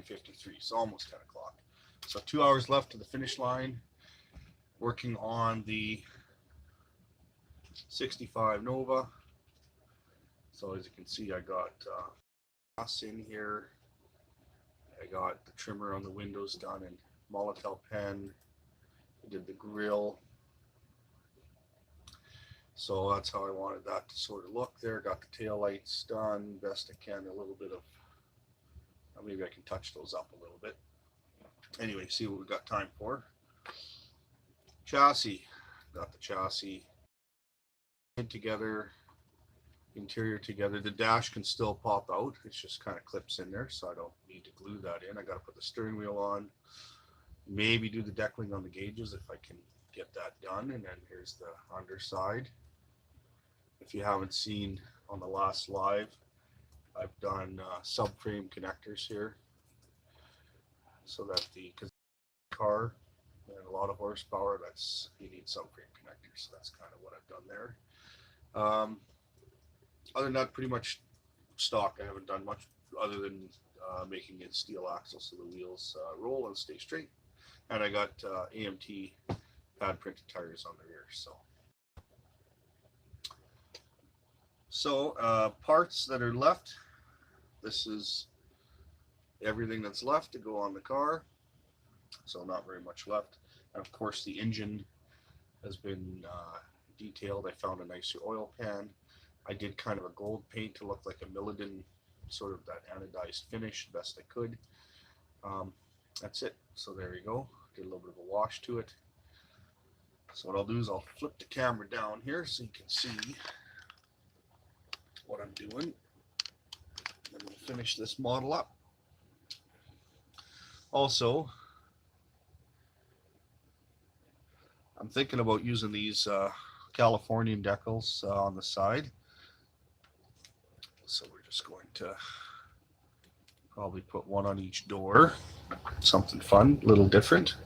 9:53, so almost 10 o'clock. So 2 hours left to the finish line, working on the 65 Nova. So as you can see, I got glass in here. I got the trimmer on the windows done in Molotel pen. I did the grill. So that's how I wanted that to sort of look there. Got the tail lights done best I can. A little bit of, maybe I can touch those up a little bit. Anyway, see what we got time for. Chassis. Got the chassis together, interior together. The dash can still pop out. It just kind of clips in there, so I don't need to glue that in. I got to put the steering wheel on. Maybe do the decaling on the gauges if I can get that done. And then here's the underside. If you haven't seen on the last live, I've done subframe connectors here, so that because car and a lot of horsepower, that's you need subframe connectors. So that's kind of what I've done there. Other than that, pretty much stock. I haven't done much other than making it steel axle so the wheels roll and stay straight. And I got AMT pad printed tires on the rear. So parts that are left. This is everything that's left to go on the car. So not very much left. And of course the engine has been detailed. I found a nicer oil pan. I did kind of a gold paint to look like a Milledon, sort of that anodized finish best I could. That's it. So there you go. Did a little bit of a wash to it. So what I'll do is I'll flip the camera down here so you can see what I'm doing. And we'll finish this model up. Also, I'm thinking about using these Californian decals on the side. So we're just going to probably put one on each door. Something fun, a little different.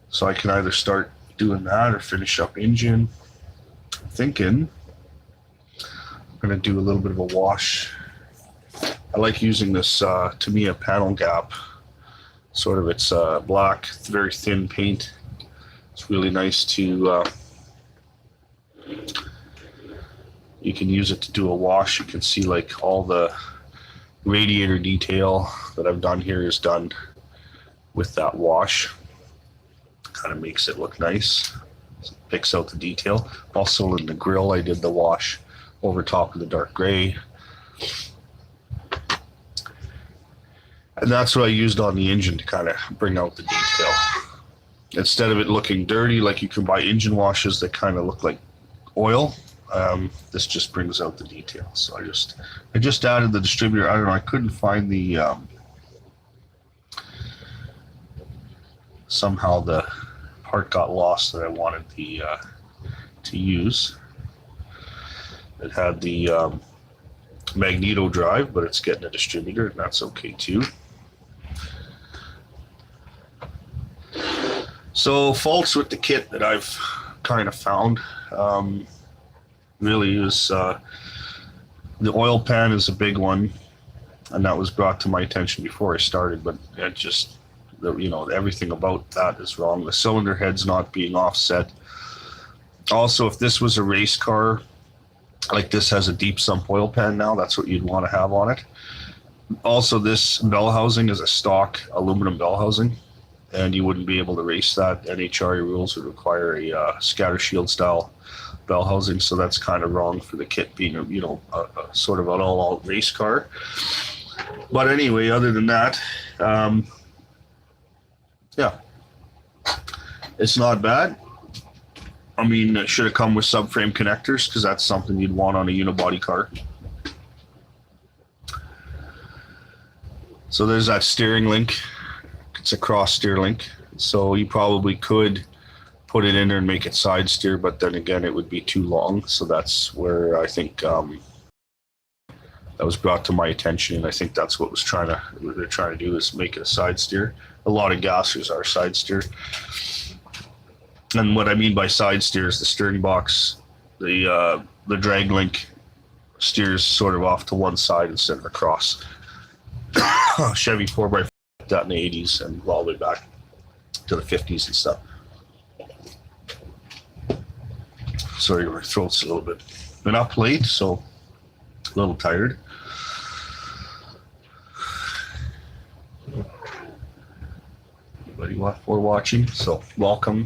So I can either start doing that or finish up engine. I'm thinking I'm going to do a little bit of a wash. I like using this Tamiya panel gap. Sort of, it's black, very thin paint. It's really nice to, you can use it to do a wash. You can see like all the radiator detail that I've done here is done with that wash. Kind of makes it look nice. Picks out the detail. Also in the grill, I did the wash over top of the dark gray. And that's what I used on the engine to kind of bring out the detail. Instead of it looking dirty, like you can buy engine washes that kind of look like oil, this just brings out the detail. So I just added the distributor. I don't know, I couldn't find the, somehow the part got lost that I wanted the to use. It had the magneto drive, but it's getting a distributor, and that's okay too. So faults with the kit that I've kind of found really is the oil pan is a big one, and that was brought to my attention before I started, but it just, you know, everything about that is wrong. The cylinder head's not being offset. Also, if this was a race car, like this has a deep sump oil pan now, that's what you'd want to have on it. Also, this bell housing is a stock aluminum bell housing, and you wouldn't be able to race that. NHRA rules would require a scatter shield style bell housing, so that's kind of wrong for the kit being a, you know, a sort of an all-out race car. But anyway, other than that, yeah, it's not bad. I mean, it should have come with subframe connectors because that's something you'd want on a unibody car. So there's that steering link. It's a cross steer link. So you probably could put it in there and make it side steer, but then again, it would be too long. So that's where I think that was brought to my attention. And I think that's what they're trying to do is make it a side steer. A lot of gassers are side steer. And what I mean by side steer is the steering box, the drag link steers sort of off to one side instead of across. Chevy 4x4 that in the 80s and all the way back to the 50s and stuff. Sorry, my throat's a little bit been up late, so a little tired. Anybody for watching, so welcome.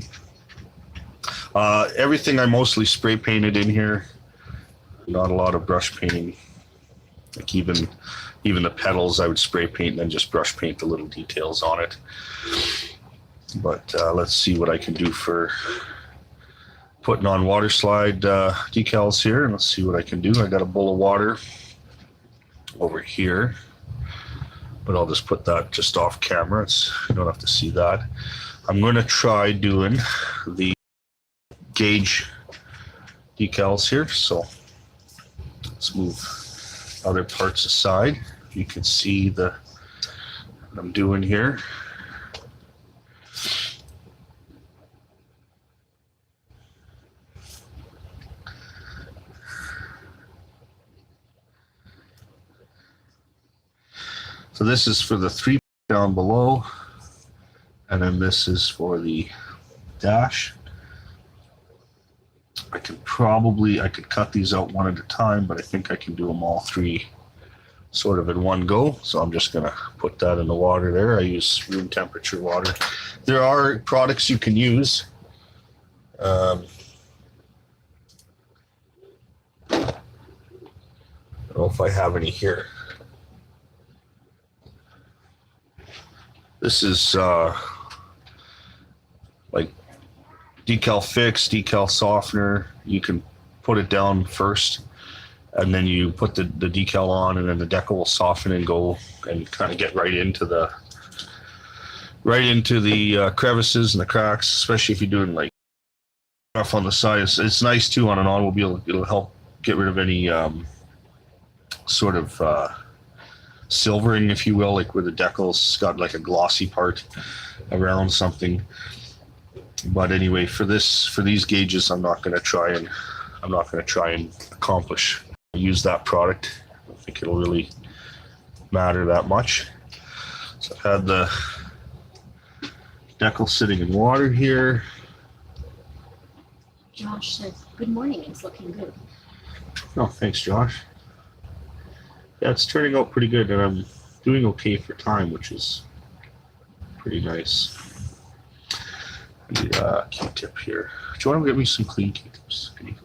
Everything I mostly spray painted in here. Not a lot of brush painting. Like even the pedals I would spray paint and then just brush paint the little details on it. But let's see what I can do for putting on water slide decals here, and let's see what I can do. I got a bowl of water over here, but I'll just put that just off camera. You don't have to see that. I'm going to try doing the gauge decals here, so let's move other parts aside. You can see what I'm doing here. So this is for the 3 down below, and then this is for the dash. I could cut these out one at a time, but I think I can do them all 3 sort of in one go. So I'm just gonna put that in the water there. I use room temperature water. There are products you can use. I don't know if I have any here. This is like Decal Fix, Decal Softener. You can put it down first, and then you put the decal on, and then the decal will soften and go and kind of get right into the crevices and the cracks, especially if you're doing like rough on the sides. It's nice too on an automobile. It'll help get rid of any sort of silvering, if you will, like where the decal's got like a glossy part around something. But anyway, for these gauges, I'm not going to try and use that product. I don't think it'll really matter that much. So I've had the decal sitting in water here. Josh said, "Good morning. It's looking good." Oh, thanks, Josh. Yeah, it's turning out pretty good, and I'm doing okay for time, which is pretty nice. The Q-tip here. Do you want to get me some clean Q-tips? Okay.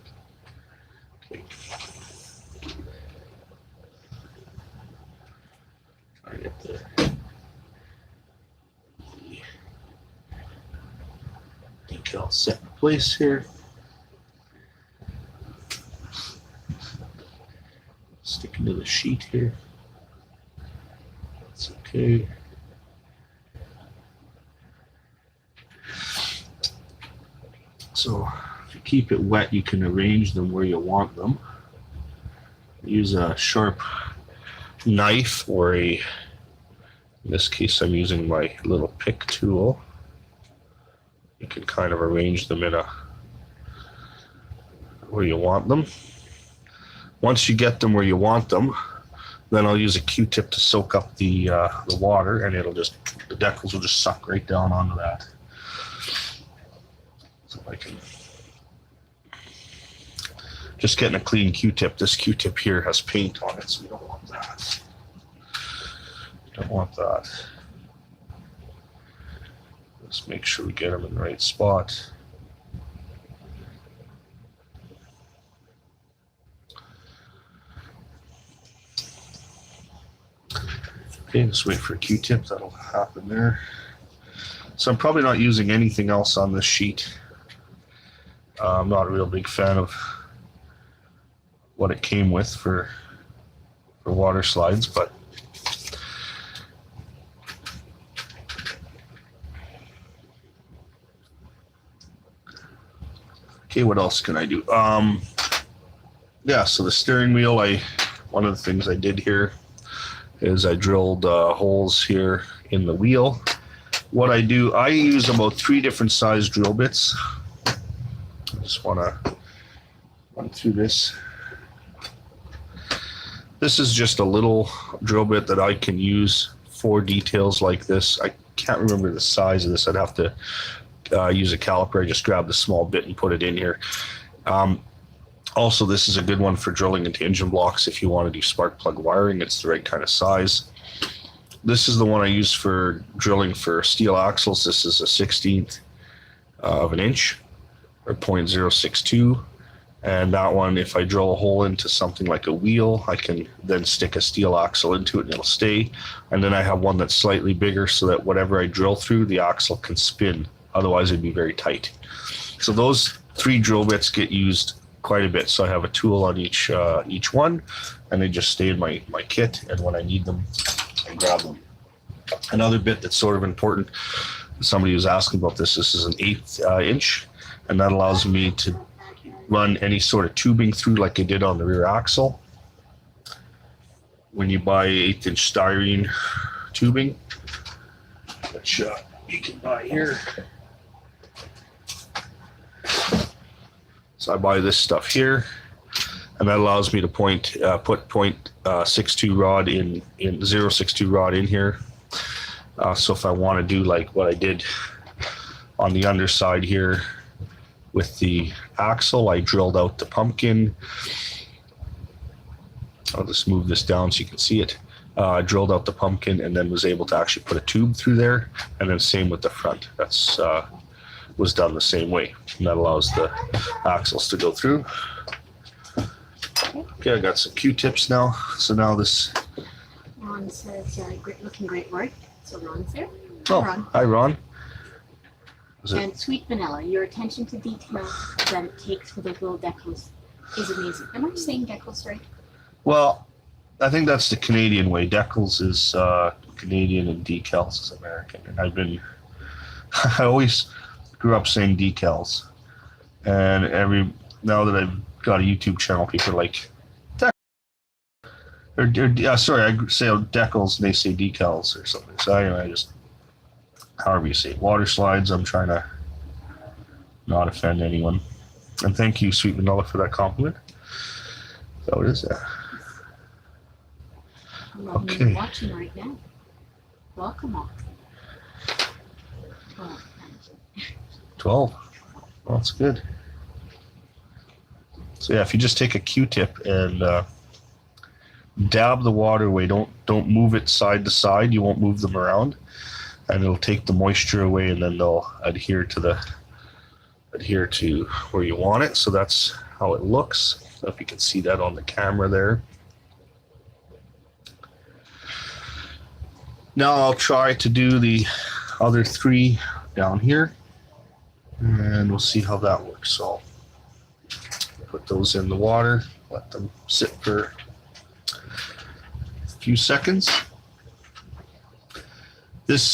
Try to get the decal set in place here. Stick into the sheet here. That's okay. So if you keep it wet, you can arrange them where you want them. Use a sharp knife, or in this case I'm using my little pick tool. You can kind of arrange them in where you want them. Once you get them where you want them, then I'll use a Q-tip to soak up the water, and the decals will just suck right down onto that. So I can just getting a clean Q-tip. This Q-tip here has paint on it, so we don't want that. Don't want that. Let's make sure we get them in the right spot. Okay, just wait for a Q-tip. That'll happen there. So I'm probably not using anything else on this sheet. I'm not a real big fan of what it came with for water slides, but okay, what else can I do? Yeah, so the steering wheel, one of the things I did here is I drilled holes here in the wheel. What I do, I use about 3 different size drill bits. I just want to run through this. This is just a little drill bit that I can use 4 details like this. I can't remember the size of this. I'd have to use a caliper. I just grab the small bit and put it in here. Also, this is a good one for drilling into engine blocks if you want to do spark plug wiring. It's the right kind of size. This is the one I use for drilling for steel axles. This is a 1/16 of an inch, or 0.062. And that one, if I drill a hole into something like a wheel, I can then stick a steel axle into it and it'll stay. And then I have one that's slightly bigger so that whatever I drill through, the axle can spin. Otherwise, it'd be very tight. So those 3 drill bits get used quite a bit. So I have a tool on each one, and they just stay in my kit. And when I need them, I grab them. Another bit that's sort of important, somebody was asking about this. This is an 1/8 inch, and that allows me to run any sort of tubing through like I did on the rear axle. When you buy 1/8 inch styrene tubing, which you can buy here. So I buy this stuff here, and that allows me to put 0.62 rod in 0.62 rod in here. So if I want to do like what I did on the underside here with the axle, I drilled out the pumpkin. I'll just move this down so you can see it. I drilled out the pumpkin and then was able to actually put a tube through there, and then same with the front. That's was done the same way, and that allows the axles to go through. Okay, I got some Q-tips now. So now this. Ron says, looking great work. So Ron's there. Oh, Ron. hi Ron. And Sweet Vanilla, your attention to detail that it takes for those little decals is amazing. Am I saying decals right? Well, I think that's the Canadian way. Decals is Canadian and decals is American. And I always grew up saying decals. And now that I've got a YouTube channel, people are like, sorry, I say decals and they say decals or something. So anyway, however you say it. Water slides, I'm trying to not offend anyone. And thank you, Sweet Vanilla, for that compliment. So what is that? Okay. Watching right now. Welcome all. 12. Well, that's good. So yeah, if you just take a Q-tip and dab the water away, don't move it side to side. You won't move them around, and it'll take the moisture away, and then they'll adhere to where you want it. So that's how it looks. So if you can see that on the camera there. Now I'll try to do the other 3 down here, and we'll see how that works. So put those in the water, let them sit for a few seconds. This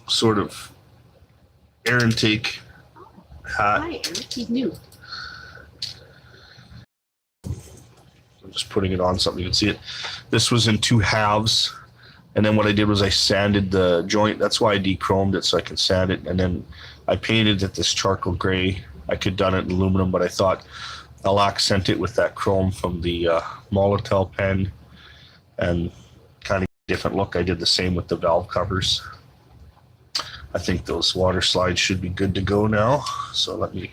sort of air intake hat. Hi, Eric. He's new. I'm just putting it on something you can see it. This was in 2 halves, and then what I did was I sanded the joint. That's why I dechromed it, so I can sand it, and then I painted it this charcoal gray. I could have done it in aluminum, but I thought I'll accent it with that chrome from the Molotel pen and kind of different look. I did the same with the valve covers. I think those water slides should be good to go now. So let me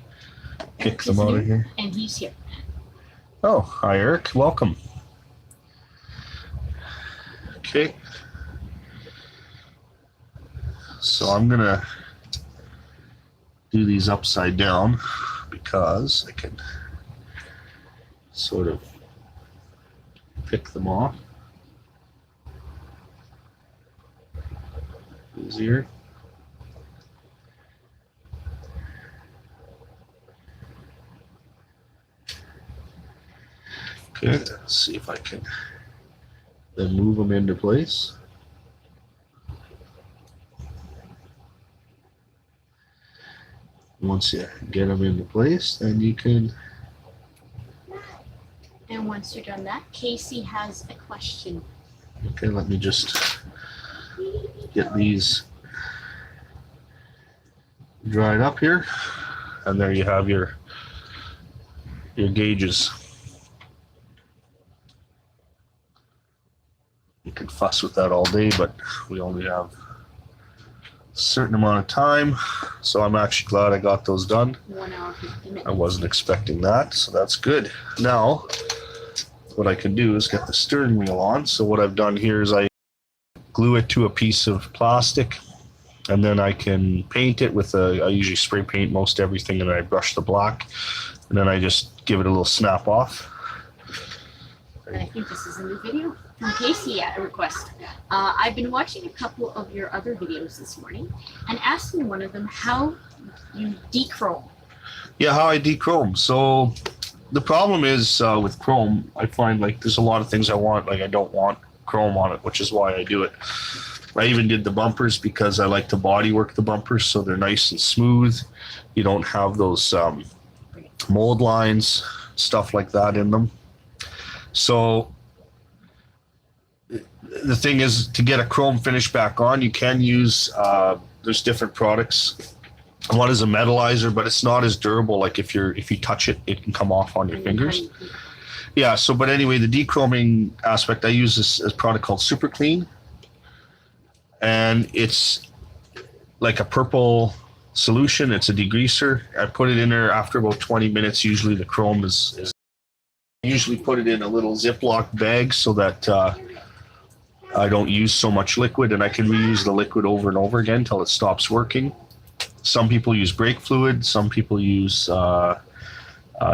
pick them out of here. And he's here. Oh, hi Eric, welcome. Okay. So I'm gonna do these upside down because I can sort of pick them off easier. Okay, let's see if I can then move them into place. Once you get them into place, then you can. And once you're done that, Casey has a question. Okay, let me just get these dried up here, and there you have your gauges. You can fuss with that all day, but we only have a certain amount of time. So I'm actually glad I got those done. 1 hour, 50 minutes. I wasn't expecting that, so that's good. Now, what I can do is get the steering wheel on. So what I've done here is I glue it to a piece of plastic, and then I can paint it with I usually spray paint most everything, and then I brush the black, and then I just give it a little snap off. And I think this is a new video from Casey at a request. I've been watching a couple of your other videos this morning and asking one of them how you dechrome. Yeah, how I dechrome. So the problem is with chrome, I find like there's a lot of things I want, like I don't want chrome on it, which is why I do it. I even did the bumpers because I like to body work the bumpers so they're nice and smooth. You don't have those mold lines, stuff like that in them. So the thing is, to get a chrome finish back on, you can use, there's different products. One is a metallizer, but it's not as durable. Like if you touch it, it can come off on your fingers. Yeah, so but anyway, the dechroming aspect, I use this product called Super Clean. And it's like a purple solution. It's a degreaser. I put it in there after about 20 minutes. Usually the chrome is I usually put it in a little Ziploc bag so that I don't use so much liquid, and I can reuse the liquid over and over again until it stops working. Some people use brake fluid. Some people use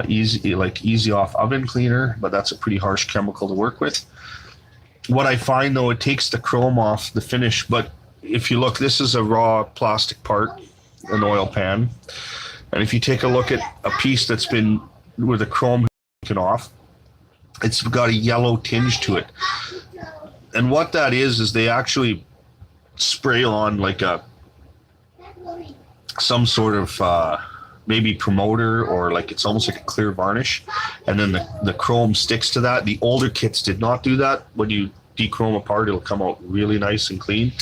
easy off oven cleaner, but that's a pretty harsh chemical to work with. What I find though, it takes the chrome off the finish, but if you look, this is a raw plastic part, an oil pan. And if you take a look at a piece that's been where the chrome taken off, it's got a yellow tinge to it. And what that is they actually spray on like some sort of maybe promoter, or like it's almost like a clear varnish, and then the chrome sticks to that. The older kits did not do that. When you dechrome apart, it'll come out really nice and clean.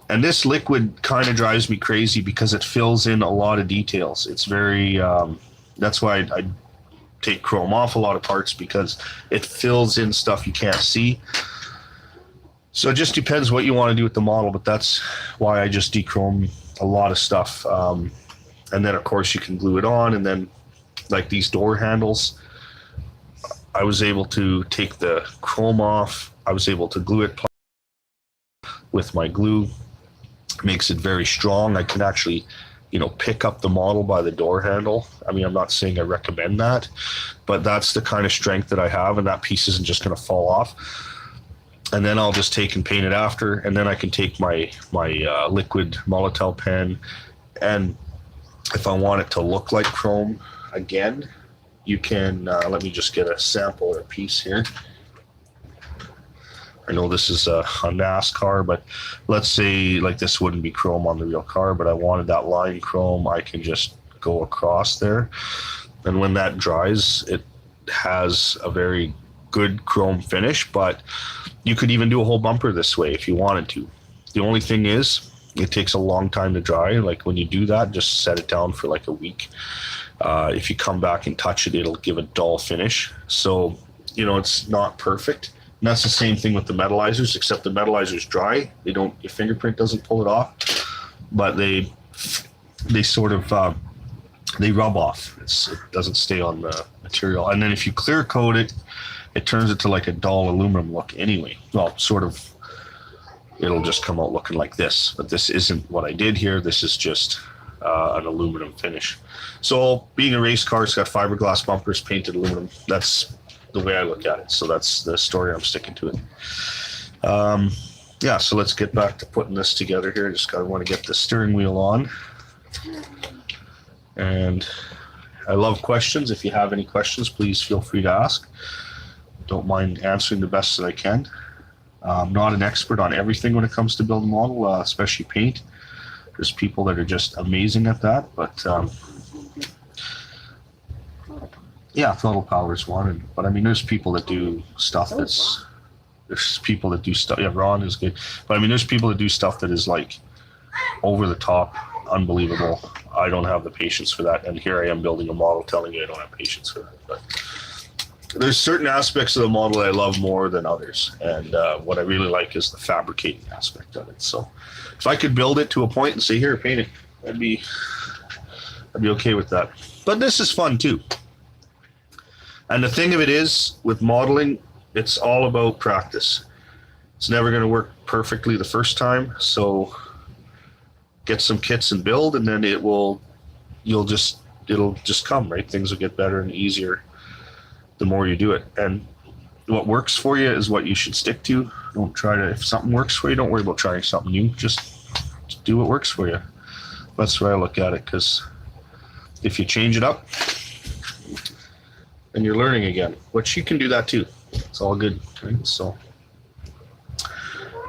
And this liquid kind of drives me crazy because it fills in a lot of details. It's very that's why I take chrome off a lot of parts, because it fills in stuff you can't see. So it just depends what you want to do with the model, but that's why I just dechrome a lot of stuff. And then of course you can glue it on, and then like these door handles, I was able to take the chrome off. I was able to glue it with my glue. Makes it very strong. I can actually, pick up the model by the door handle. I mean, I'm not saying I recommend that, but that's the kind of strength that I have, and that piece isn't just going to fall off. And then I'll just take and paint it after, and then I can take my liquid Molotel pen, and if I want it to look like chrome again, you can, let me just get a sample or a piece here. I know this is a NASCAR, but let's say like this wouldn't be chrome on the real car, but I wanted that line chrome. I can just go across there. And when that dries, it has a very good chrome finish, but you could even do a whole bumper this way if you wanted to. The only thing is, it takes a long time to dry. Like when you do that, just set it down for like a week. If you come back and touch it, it'll give a dull finish. So, it's not perfect. And that's the same thing with the metallizers, except the metallizers dry. Your fingerprint doesn't pull it off, but they sort of, they rub off. It doesn't stay on the material. And then if you clear coat it, it turns it to like a dull aluminum look anyway. Well, sort of, it'll just come out looking like this, but this isn't what I did here. This is just an aluminum finish. So being a race car, it's got fiberglass bumpers, painted aluminum. That's the way I look at it. So that's the story. I'm sticking to it. Yeah, so let's get back to putting this together here. Just want to get the steering wheel on. And I love questions. If you have any questions, please feel free to ask. Don't mind answering the best that I can. I'm not an expert on everything when it comes to build a model, especially paint. There's people that are just amazing at that, but yeah, throttle power is one. But I mean, there's people that do stuff there's people that do stuff. Yeah, Ron is good. But I mean, there's people that do stuff that is like over the top, unbelievable. I don't have the patience for that. And here I am building a model telling you I don't have patience for that. But there's certain aspects of the model I love more than others, and what I really like is the fabricating aspect of it. So if I could build it to a point and say, here, paint it, I'd be okay with that. But this is fun too. And the thing of it is, with modeling, it's all about practice. It's never going to work perfectly the first time, so get some kits and build, and then it'll just come, right? Things will get better and easier the more you do it. And what works for you is what you should stick to. Don't try to, if something works for you, don't worry about trying something new. Just do what works for you. That's the way I look at it, because if you change it up, then you're learning again, which you can do that too. It's all good, right? So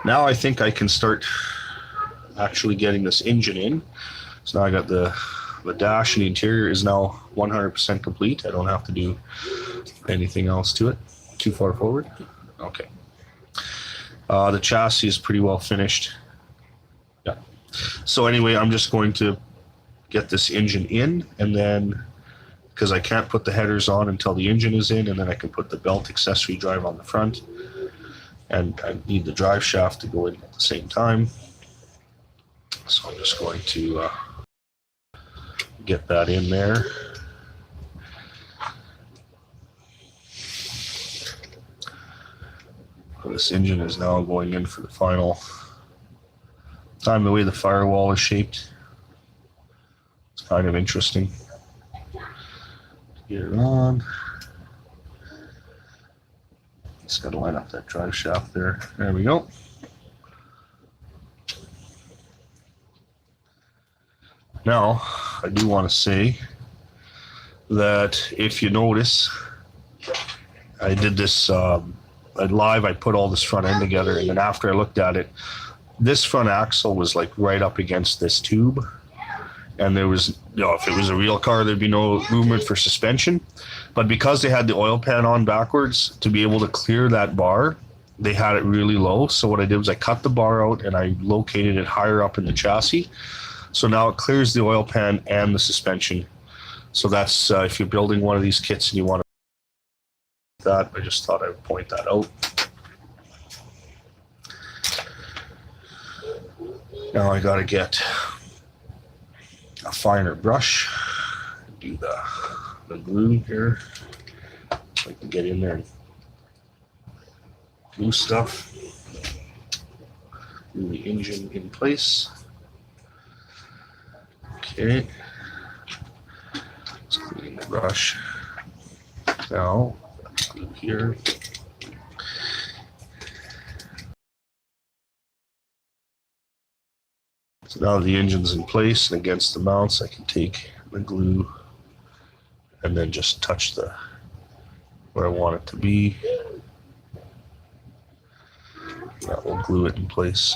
now I think I can start actually getting this engine in. So now I got the dash, and the interior is now 100% complete. I don't have to do anything else to it. Too far forward? Okay. The chassis is pretty well finished. Yeah. So anyway, I'm just going to get this engine in, and then, because I can't put the headers on until the engine is in, and then I can put the belt accessory drive on the front, and I need the drive shaft to go in at the same time. So I'm just going to get that in there. This engine is now going in for the final time. The way the firewall is shaped, it's kind of interesting. Get it on. Just got to line up that drive shaft there. There we go. Now, I do want to say that if you notice, I did this live. I put all this front end together, and then after I looked at it, this front axle was like right up against this tube, and there was, if it was a real car, there'd be no movement for suspension. But because they had the oil pan on backwards, to be able to clear that bar, they had it really low. So what I did was I cut the bar out and I located it higher up in the chassis. So now it clears the oil pan and the suspension. So that's if you're building one of these kits and you want that, I just thought I would point that out. Now I got to get a finer brush, do the glue here, so I can get in there and glue stuff, glue the engine in place. Okay, let's clean the brush. Now, glue here. So now the engine's in place and against the mounts, I can take the glue and then just touch where I want it to be. That will glue it in place.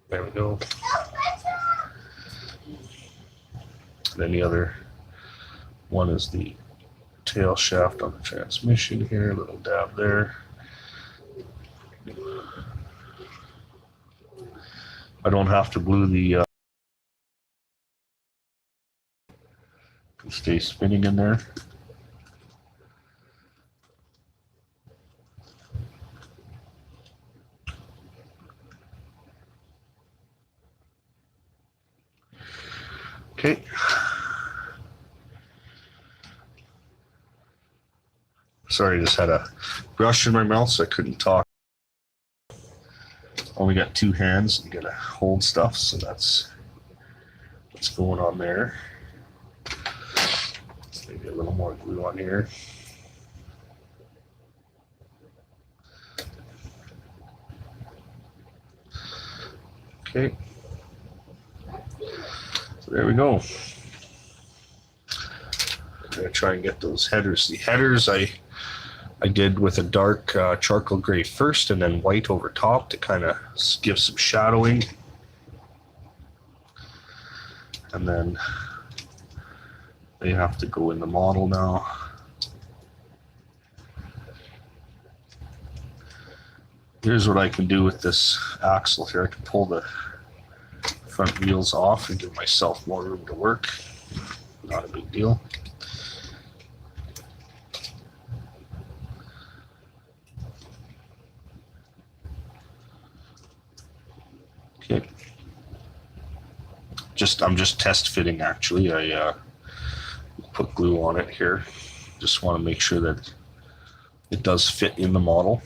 There we go. And then the other one is the tail shaft on the transmission here, a little dab there. I don't have to glue the can stay spinning in there. Okay. Sorry, I just had a brush in my mouth, so I couldn't talk. Only got two hands and gotta hold stuff, so that's what's going on there. Maybe a little more glue on here. Okay. So there we go. I'm gonna try and get those headers. The headers I did with a dark charcoal gray first, and then white over top to kind of give some shadowing. And then they have to go in the model now. Here's what I can do with this axle here. I can pull the front wheels off and give myself more room to work. Not a big deal. Okay. I'm just test fitting actually. I put glue on it here. Just want to make sure that it does fit in the model.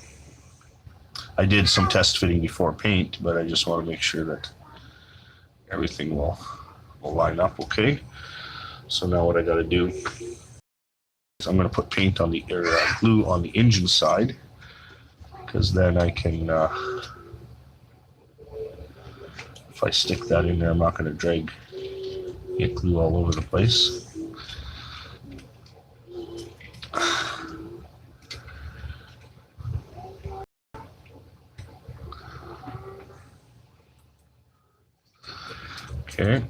I did some test fitting before paint, but I just want to make sure that everything will line up okay. So now what I got to do is I'm going to put paint on the glue on the engine side, because then I can if I stick that in there, I'm not going to get glue all over the place. Okay.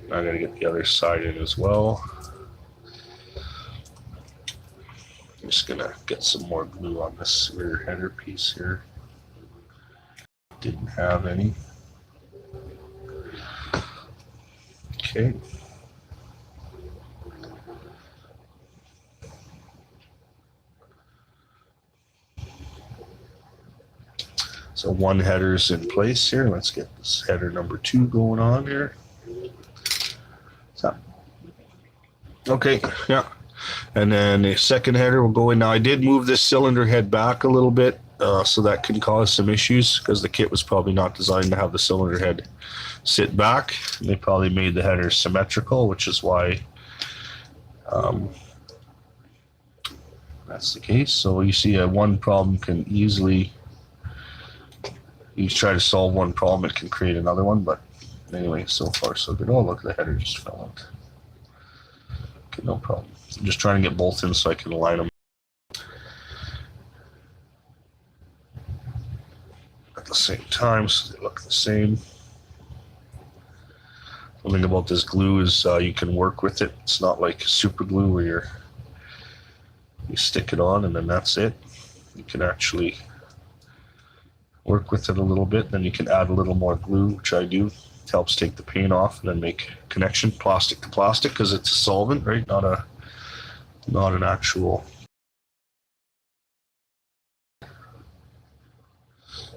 I got to get the other side in as well. I'm just going to get some more glue on this rear header piece here. Didn't have any. Okay. So one header's in place here. Let's get this header number 2 going on here. So, okay, yeah. And then the second header will go in. Now I did move this cylinder head back a little bit, so that can cause some issues because the kit was probably not designed to have the cylinder head sit back. They probably made the header symmetrical, which is why that's the case. So you see one problem can easily, you try to solve one problem, it can create another one. But anyway, so far so good. Oh, look, the header just fell out. Okay, no problem. I'm just trying to get both in so I can align them at the same time so they look the same. One thing about this glue is you can work with it. It's not like super glue where you stick it on and then that's it. You can actually work with it a little bit, then you can add a little more glue, which I do. It helps take the paint off and then make connection plastic to plastic because it's a solvent, right? Not an actual.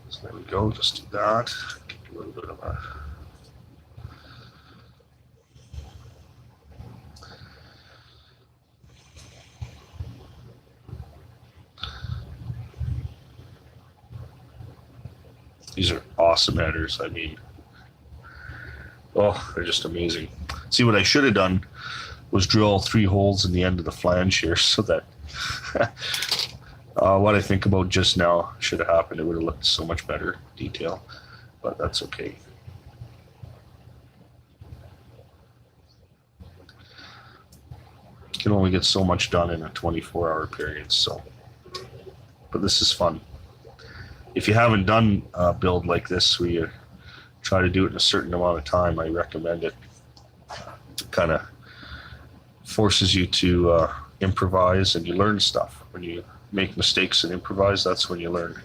So there we go, just do that. Give you a little bit of a. These are awesome headers. I mean, oh, they're just amazing. See, what I should have done was drill 3 holes in the end of the flange here so that what I think about just now should have happened. It would have looked so much better detail, but that's okay. You can only get so much done in a 24-hour period, so, but this is fun. If you haven't done a build like this where you try to do it in a certain amount of time, I recommend it. It kind of forces you to improvise, and you learn stuff. When you make mistakes and improvise, that's when you learn.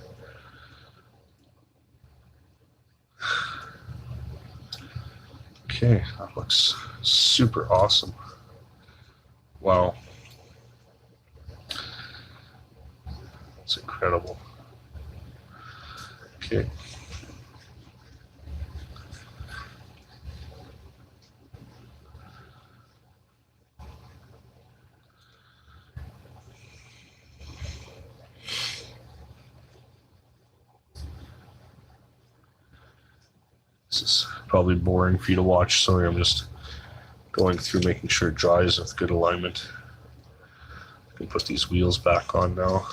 Okay, that looks super awesome. Wow. It's incredible. Okay. This is probably boring for you to watch. Sorry, I'm just going through making sure it dries with good alignment. I can put these wheels back on now.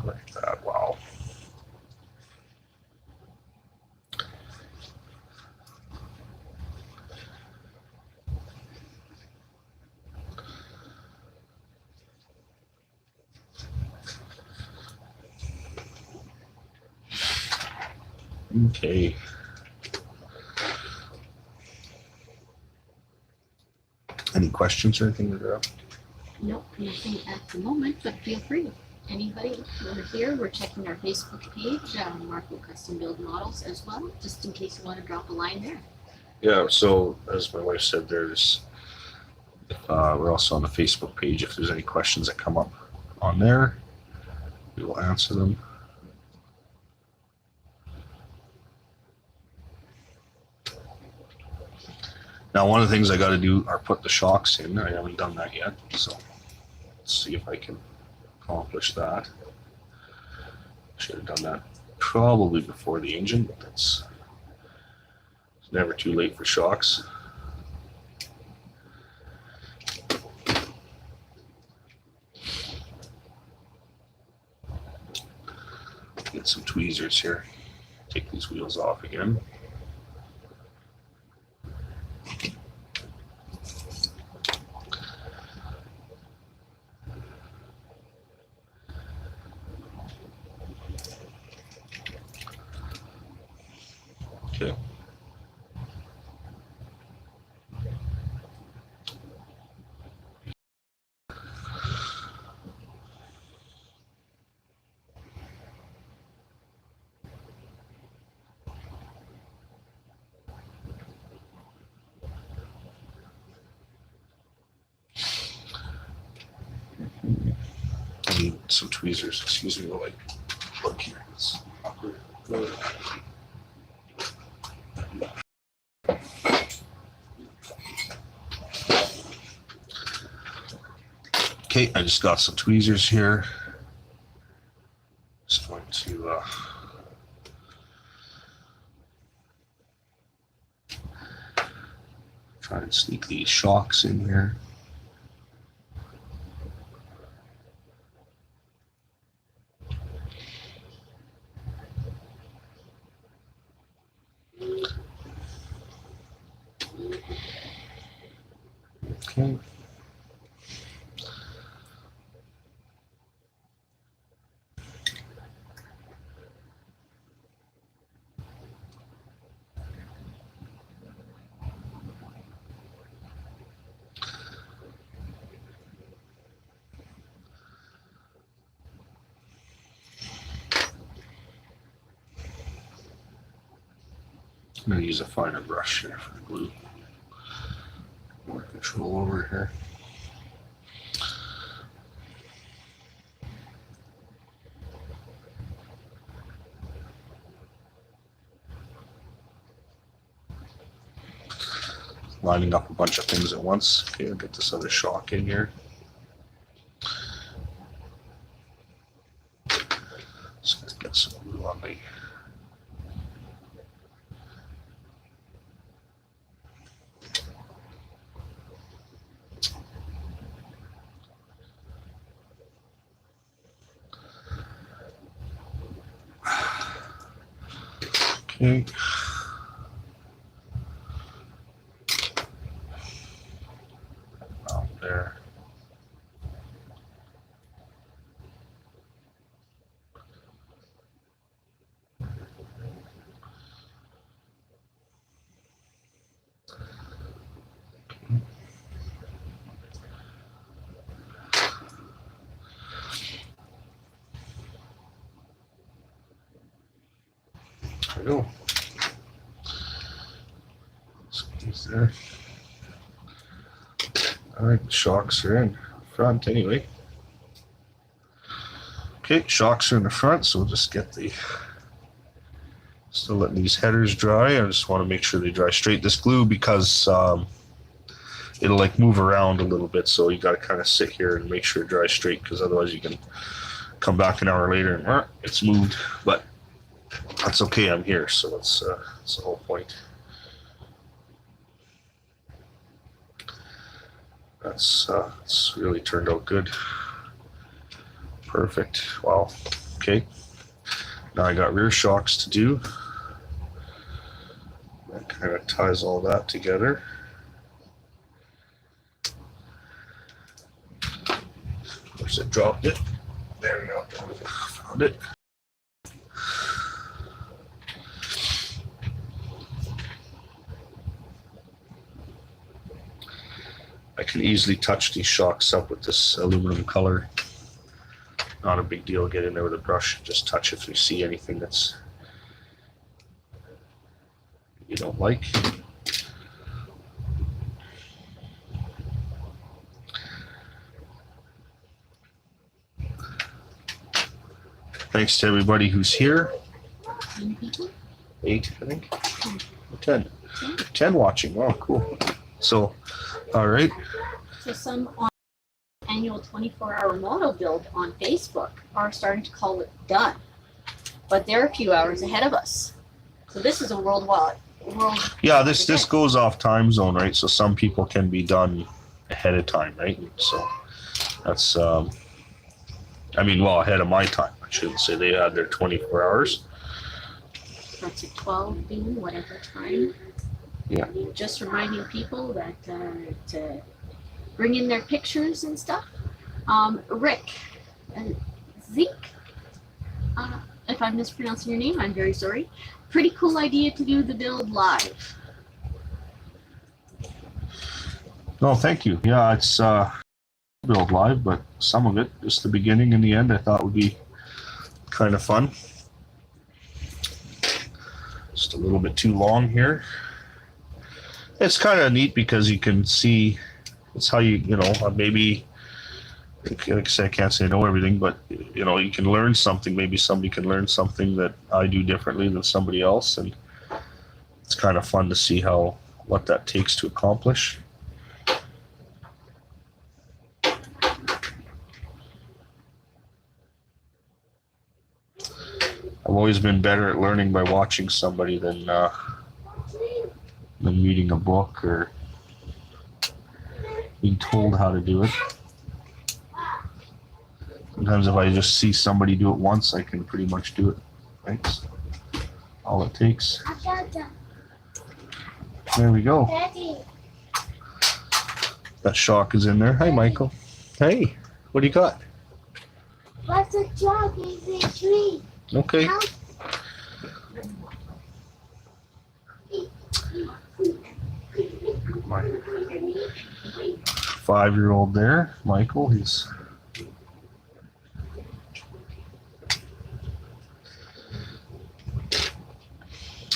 Like that, wow. Okay. Any questions or anything to go? Nope, nothing at the moment, but feel free. Anybody over here, we're checking our Facebook page, Marco Custom Build Models as well, just in case you want to drop a line there. Yeah, so as my wife said, there's we're also on the Facebook page if there's any questions that come up on there. We will answer them. Now, one of the things I got to do are put the shocks in. I haven't done that yet, so let's see if I can accomplish that. Should have done that probably before the engine, but it's never too late for shocks. Get some tweezers here. Take these wheels off again. Okay. I need some tweezers. Excuse me while I look here. It's awkward. Okay, I just got some tweezers here. Just going to try and sneak these shocks in here. Okay. I'm going to use a finer brush here for the glue. More control over here. Lining up a bunch of things at once. Okay, I'll get this other shock in here. Just going to get some glue on me. Okay. Out there. There we go. These there. All right, shocks are in front anyway. Okay, shocks are in the front, so we'll just get the. Still letting these headers dry. I just want to make sure they dry straight. This glue, because it'll like move around a little bit, so you got to kind of sit here and make sure it dries straight, because otherwise you can come back an hour later and it's moved. But that's okay. I'm here, so that's the whole point. It's really turned out good. Perfect. Wow. Okay. Now I got rear shocks to do. That kind of ties all that together. Of course, it dropped it. There we go. Found it. I can easily touch these shocks up with this aluminum color. Not a big deal. Get in there with a brush. Just touch if you see anything that's you don't like. Thanks to everybody who's here. 10 people? 8, I think. 10. 10 watching. Wow, cool. So, all right. So some on annual 24-hour moto build on Facebook are starting to call it done. But they're a few hours ahead of us. So this is a world. Yeah, this goes off time zone, right? So some people can be done ahead of time, right? So that's, ahead of my time. I shouldn't say they had their 24 hours. That's at 12 noon, whatever time. Yeah. Just reminding people that to bring in their pictures and stuff. Rick, Zeke, if I'm mispronouncing your name, I'm very sorry. Pretty cool idea to do the build live. No, thank you. Yeah, it's build live, but some of it, just the beginning and the end, I thought would be kind of fun. Just a little bit too long here. It's kind of neat because you can see it's how maybe, like I said, I can't say I know everything, but you can learn something. Maybe somebody can learn something that I do differently than somebody else, and it's kind of fun to see what that takes to accomplish. I've always been better at learning by watching somebody than reading a book or being told how to do it. Sometimes if I just see somebody do it once, I can pretty much do it. Thanks. All it takes. There we go. That shock is in there. Hi, Michael. Hey, what do you got? What's a dog in the tree? Okay. My 5-year-old there, Michael, he's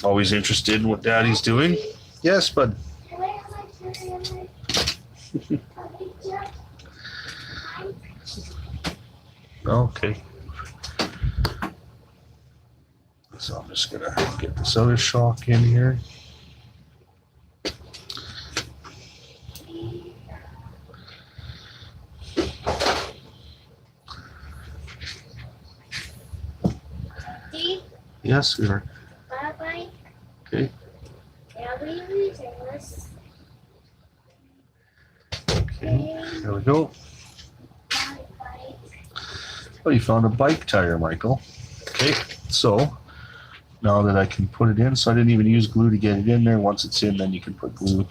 always interested in what Daddy's doing. Yes, bud. Okay. So I'm just gonna get this other shock in here. Yes, sweetheart. Bye-bye. Okay. Okay, there we go. Oh, you found a bike tire, Michael. Okay, so now that I can put it in, so I didn't even use glue to get it in there. Once it's in, then you can put glue.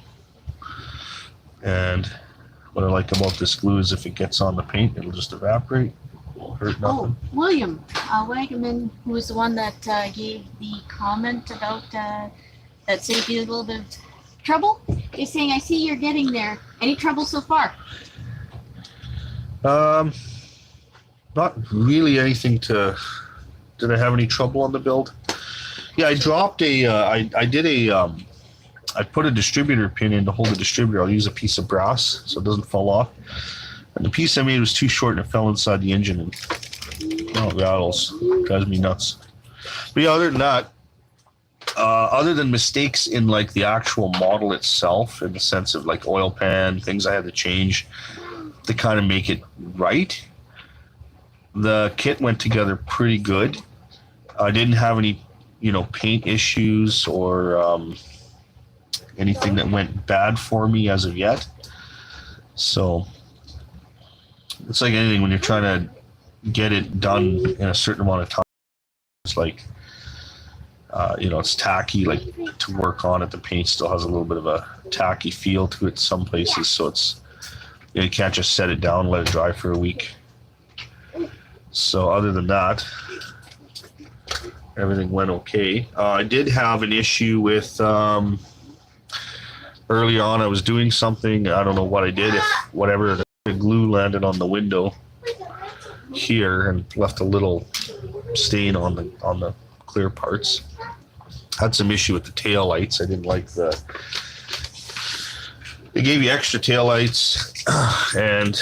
And what I like about this glue is if it gets on the paint, it'll just evaporate. Won't hurt nothing. Oh, William Wagaman, who was the one that gave the comment about that saved you a little bit of trouble, is saying, I see you're getting there. Any trouble so far? Not really anything to. Did I have any trouble on the build? Yeah, I dropped I put a distributor pin in to hold the distributor. I'll use a piece of brass so it doesn't fall off. And the piece I made was too short and it fell inside the engine and it rattles. Drives me nuts. But yeah, other than that, other than mistakes in like the actual model itself, in the sense of like oil pan, things I had to change to kind of make it right, the kit went together pretty good. I didn't have any, paint issues or anything that went bad for me as of yet. So it's like anything when you're trying to get it done in a certain amount of time. It's like, it's tacky, like to work on it. The paint still has a little bit of a tacky feel to it some places. So it's, you can't just set it down, let it dry for a week. So other than that, everything went okay. I did have an issue with, early on I was doing something, I don't know what I did, if whatever, the glue landed on the window here and left a little stain on the clear parts. Had some issue with the tail lights. I didn't like they gave you extra tail lights and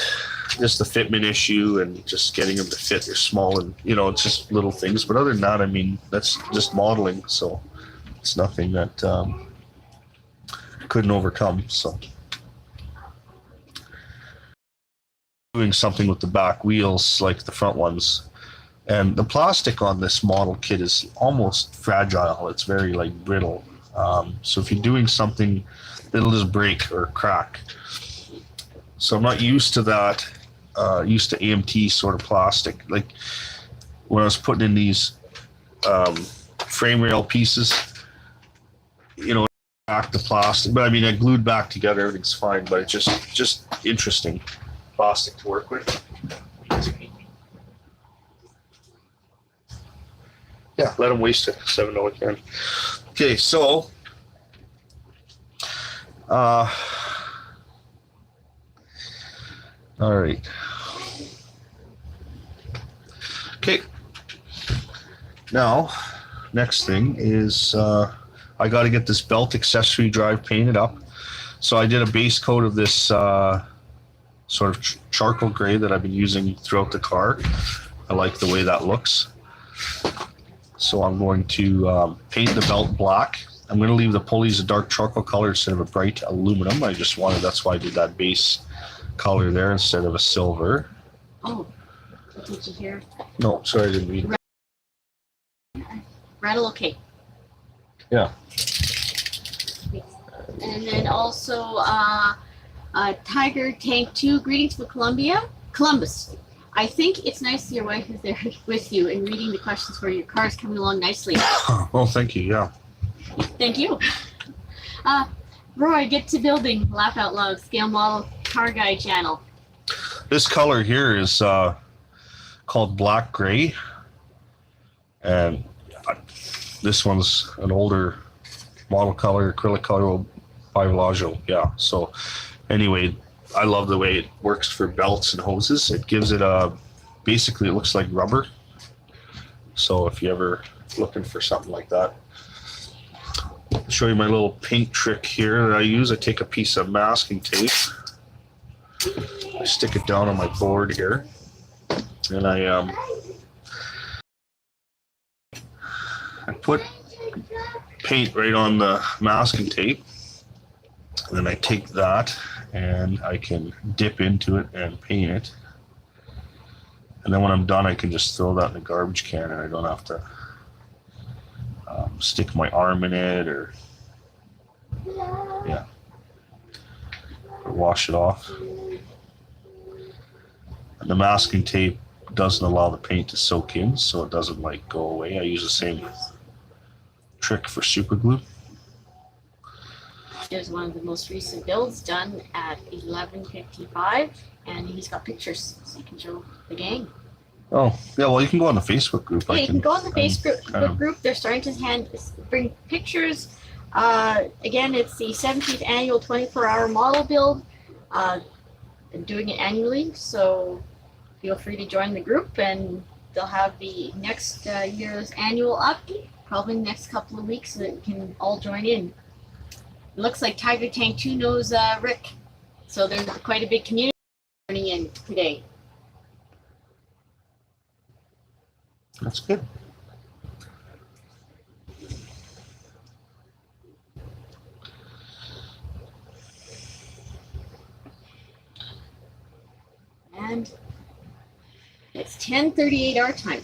just the fitment issue and just getting them to fit. They're small and, you know, it's just little things. But other than that, I mean, that's just modeling. So it's nothing that couldn't overcome. So doing something with the back wheels like the front ones. And the plastic on this model kit is almost fragile. It's very like brittle. So if you're doing something, it'll just break or crack. So I'm not used to that. Used to AMT sort of plastic. Like when I was putting in these frame rail pieces, you know, back the plastic. But I mean, I glued back together. Everything's fine. But it's just interesting plastic to work with. Yeah, let them waste it. $7 can. Okay, so all right. Okay. Now, next thing is I got to get this belt accessory drive painted up. So I did a base coat of this sort of charcoal gray that I've been using throughout the car. I like the way that looks. So I'm going to paint the belt black. I'm going to leave the pulleys a dark charcoal color instead of a bright aluminum. I just wanted, that's why I did that base color there instead of a silver. Oh, did you hear? No, sorry, I didn't read it. Rattle, okay. Yeah. And then also Tiger Tank 2, greetings from Columbus. I think it's nice that your wife is there with you and reading the questions for your car's coming along nicely. Well, thank you. Yeah. Thank you. Roy, get to building. Laugh out loud. Scale model car guy channel. This color here is called black gray, and this one's an older model color, acrylic color, Fivalagio. Yeah. So anyway, I love the way it works for belts and hoses. It gives it basically it looks like rubber. So if you ever looking for something like that, I'll show you my little paint trick here that I use. I take a piece of masking tape, I stick it down on my board here, and I put paint right on the masking tape, and then I take that and I can dip into it and paint it. And then when I'm done, I can just throw that in the garbage can, and I don't have to stick my arm in it or wash it off. And the masking tape doesn't allow the paint to soak in, so it doesn't like go away. I use the same trick for super glue. There's one of the most recent builds done at 11:55, and he's got pictures, so you can show the gang. Oh, yeah, well, you can go on the Facebook group. Yeah, you can go on the Facebook group. They're starting to bring pictures. Again, it's the 17th annual 24-hour model build. They're doing it annually, so feel free to join the group, and they'll have the next year's annual up probably in the next couple of weeks, so that you can all join in. It looks like Tiger Tank 2 knows Rick, so there's quite a big community joining in today. That's good. And it's 10:38 our time.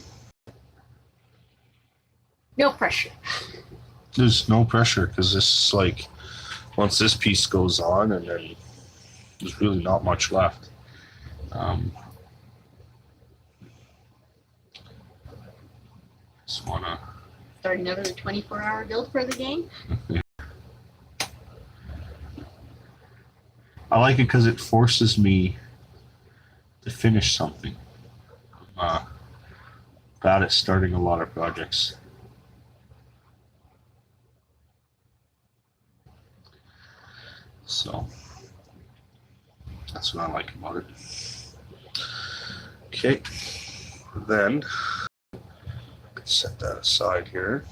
No pressure. There's no pressure because this is like, once this piece goes on, and then there's really not much left. Just wanna Start another 24-hour build for the game. I like it because it forces me to finish something. Bad at starting a lot of projects. So that's what I like about it. Okay, then set that aside here.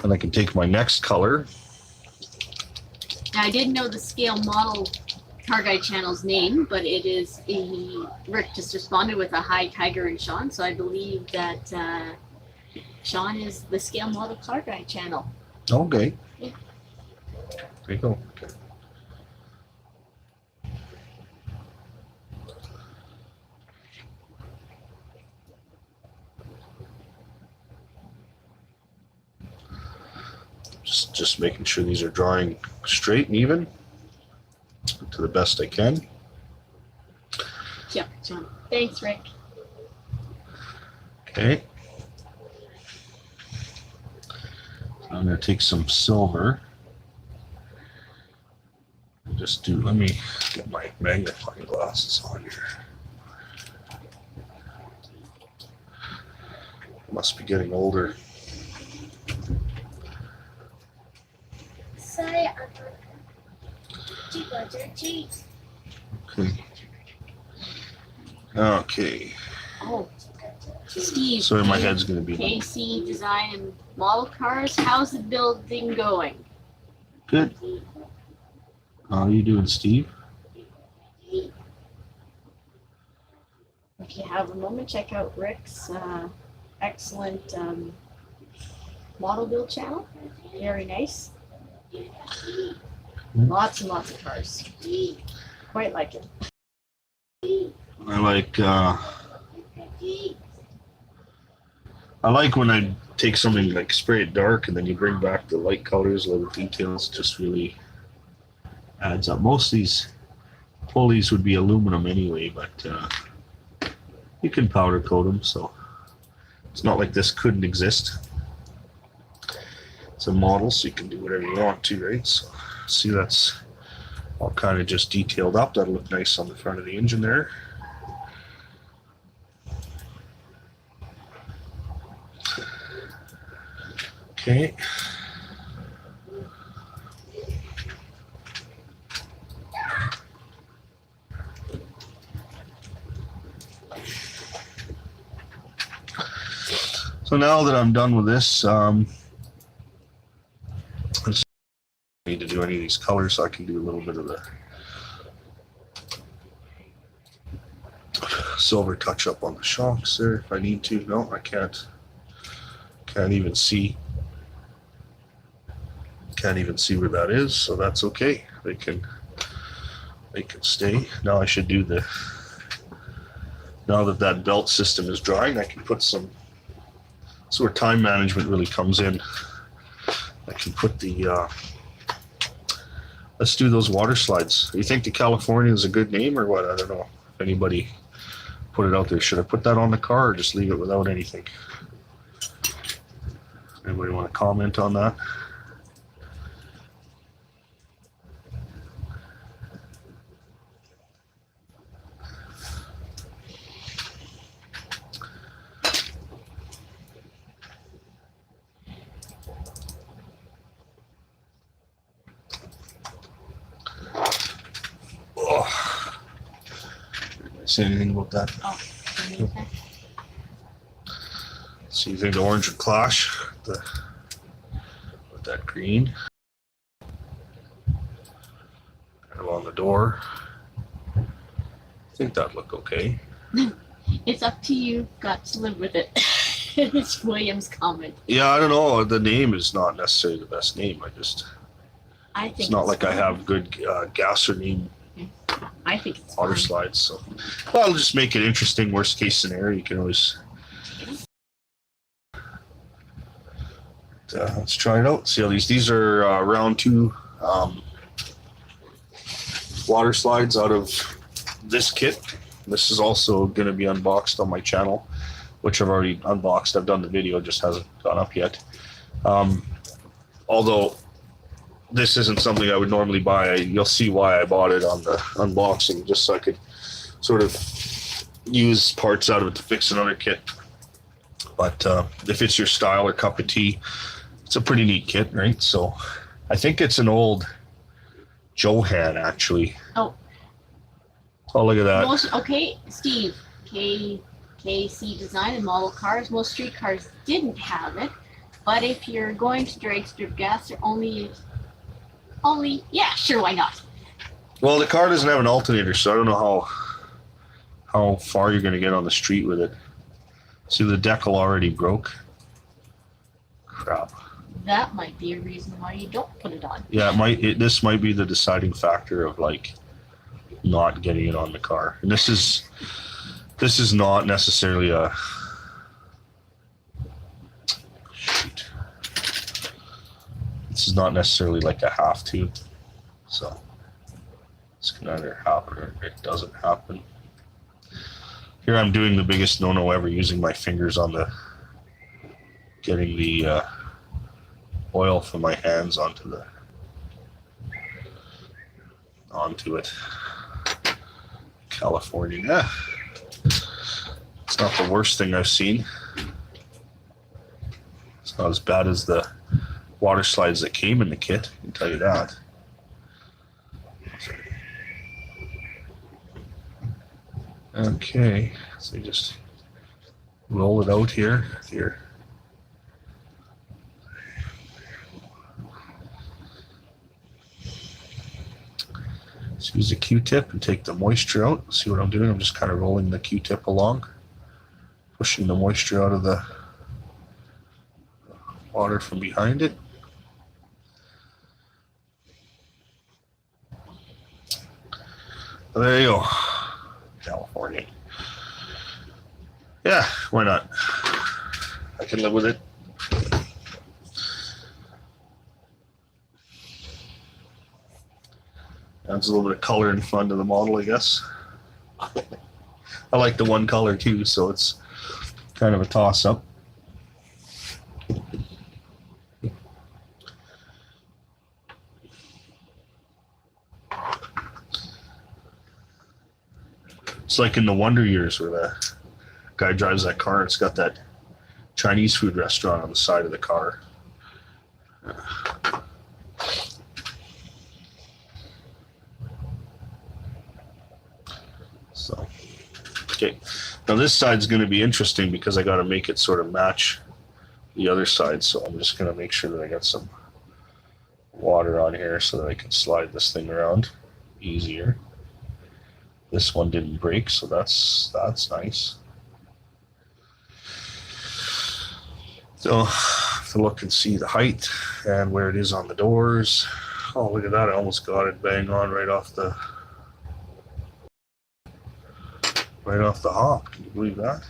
And I can take my next color. Now, I didn't know the scale model car guide channel's name, but it is Rick just responded with a hi, Tiger and Sean. So I believe that Sean is the scale model car guide channel. Okay. Yeah. There you go. Just making sure these are drawing straight and even to the best I can. Yep, Sean. Thanks, Rick. Okay. So I'm going to take some silver. Just do, let me get my magnifying glasses on here. Must be getting older. Sorry, cheese. Okay. Okay. Oh, Steve. Sorry, my head's going to be KC Design and Model Cars. How's the building going? good. How are you doing, Steve? If you have a moment, check out Rick's excellent model build channel. Very nice. Lots and lots of cars. Quite like it. I like when I take something like spray it dark and then you bring back the light colors, little details, just really adds up. Most of these pulleys would be aluminum anyway, but you can powder coat them, so it's not like this couldn't exist. It's a model, so you can do whatever you want to, right? So see, that's all kind of just detailed up. That'll look nice on the front of the engine there. Okay. So now that I'm done with this, I don't need to do any of these colors, so I can do a little bit of the silver touch up on the shocks there if I need to. No, I can't even see. Can't even see where that is, so that's okay. They can stay. Now I should do the, now that that belt system is drying, I can put some, that's where time management really comes in. I can put the, let's do those water slides. You think the California is a good name or what? I don't know if anybody put it out there. Should I put that on the car or just leave it without anything? Anybody want to comment on that? Say anything about that? Oh, okay. So you think the orange would clash with that green? Kind of on the door. I think that'd look okay. It's up to you. Got to live with it. It's William's comment. Yeah, I don't know. The name is not necessarily the best name. I think it's not like I fine. have good gas or name I think it's water fine. slides. So, well, I'll just make it interesting. Worst case scenario, you can always. Let's try it out. See how these are round 2 water slides out of this kit. This is also going to be unboxed on my channel, which I've already unboxed. I've done the video, just hasn't gone up yet. Although this isn't something I would normally buy. You'll see why I bought it on the unboxing, just so I could sort of use parts out of it to fix another kit. But if it's your style or cup of tea, it's a pretty neat kit, right? So I think it's an old Johan, actually. Oh. Oh, look at that. Okay, Steve. KC Design and Model Cars. Most street cars didn't have it. But if you're going to drag strip gas, they're only, yeah, sure, why not? Well, the car doesn't have an alternator, so I don't know how far you're going to get on the street with it. See, the decal already broke. Crap. That might be a reason why you don't put it on. Yeah, this might be the deciding factor of like not getting it on the car. And this is not necessarily a shoot. This is not necessarily like a have to. So this can either happen or it doesn't happen. Here I'm doing the biggest no-no ever, using my fingers on the getting the oil from my hands onto it. California, yeah. It's not the worst thing I've seen. It's not as bad as the water slides that came in the kit, I can tell you that. Okay, so you just roll it out here. Just use a Q-tip and take the moisture out. See what I'm doing? I'm just kind of rolling the Q-tip along, pushing the moisture out of the water from behind it. There you go. California. Yeah, why not? I can live with it. Adds a little bit of color and fun to the model, I guess. I like the one color too, so it's kind of a toss-up. It's like in the Wonder Years where the guy drives that car and it's got that Chinese food restaurant on the side of the car. So, okay. Now this side's going to be interesting because I got to make it sort of match the other side. So I'm just going to make sure that I got some water on here so that I can slide this thing around easier. This one didn't break, so that's nice. So to look and see the height and where it is on the doors. Oh, look at that! I almost got it bang on right off the hop. Can you believe that?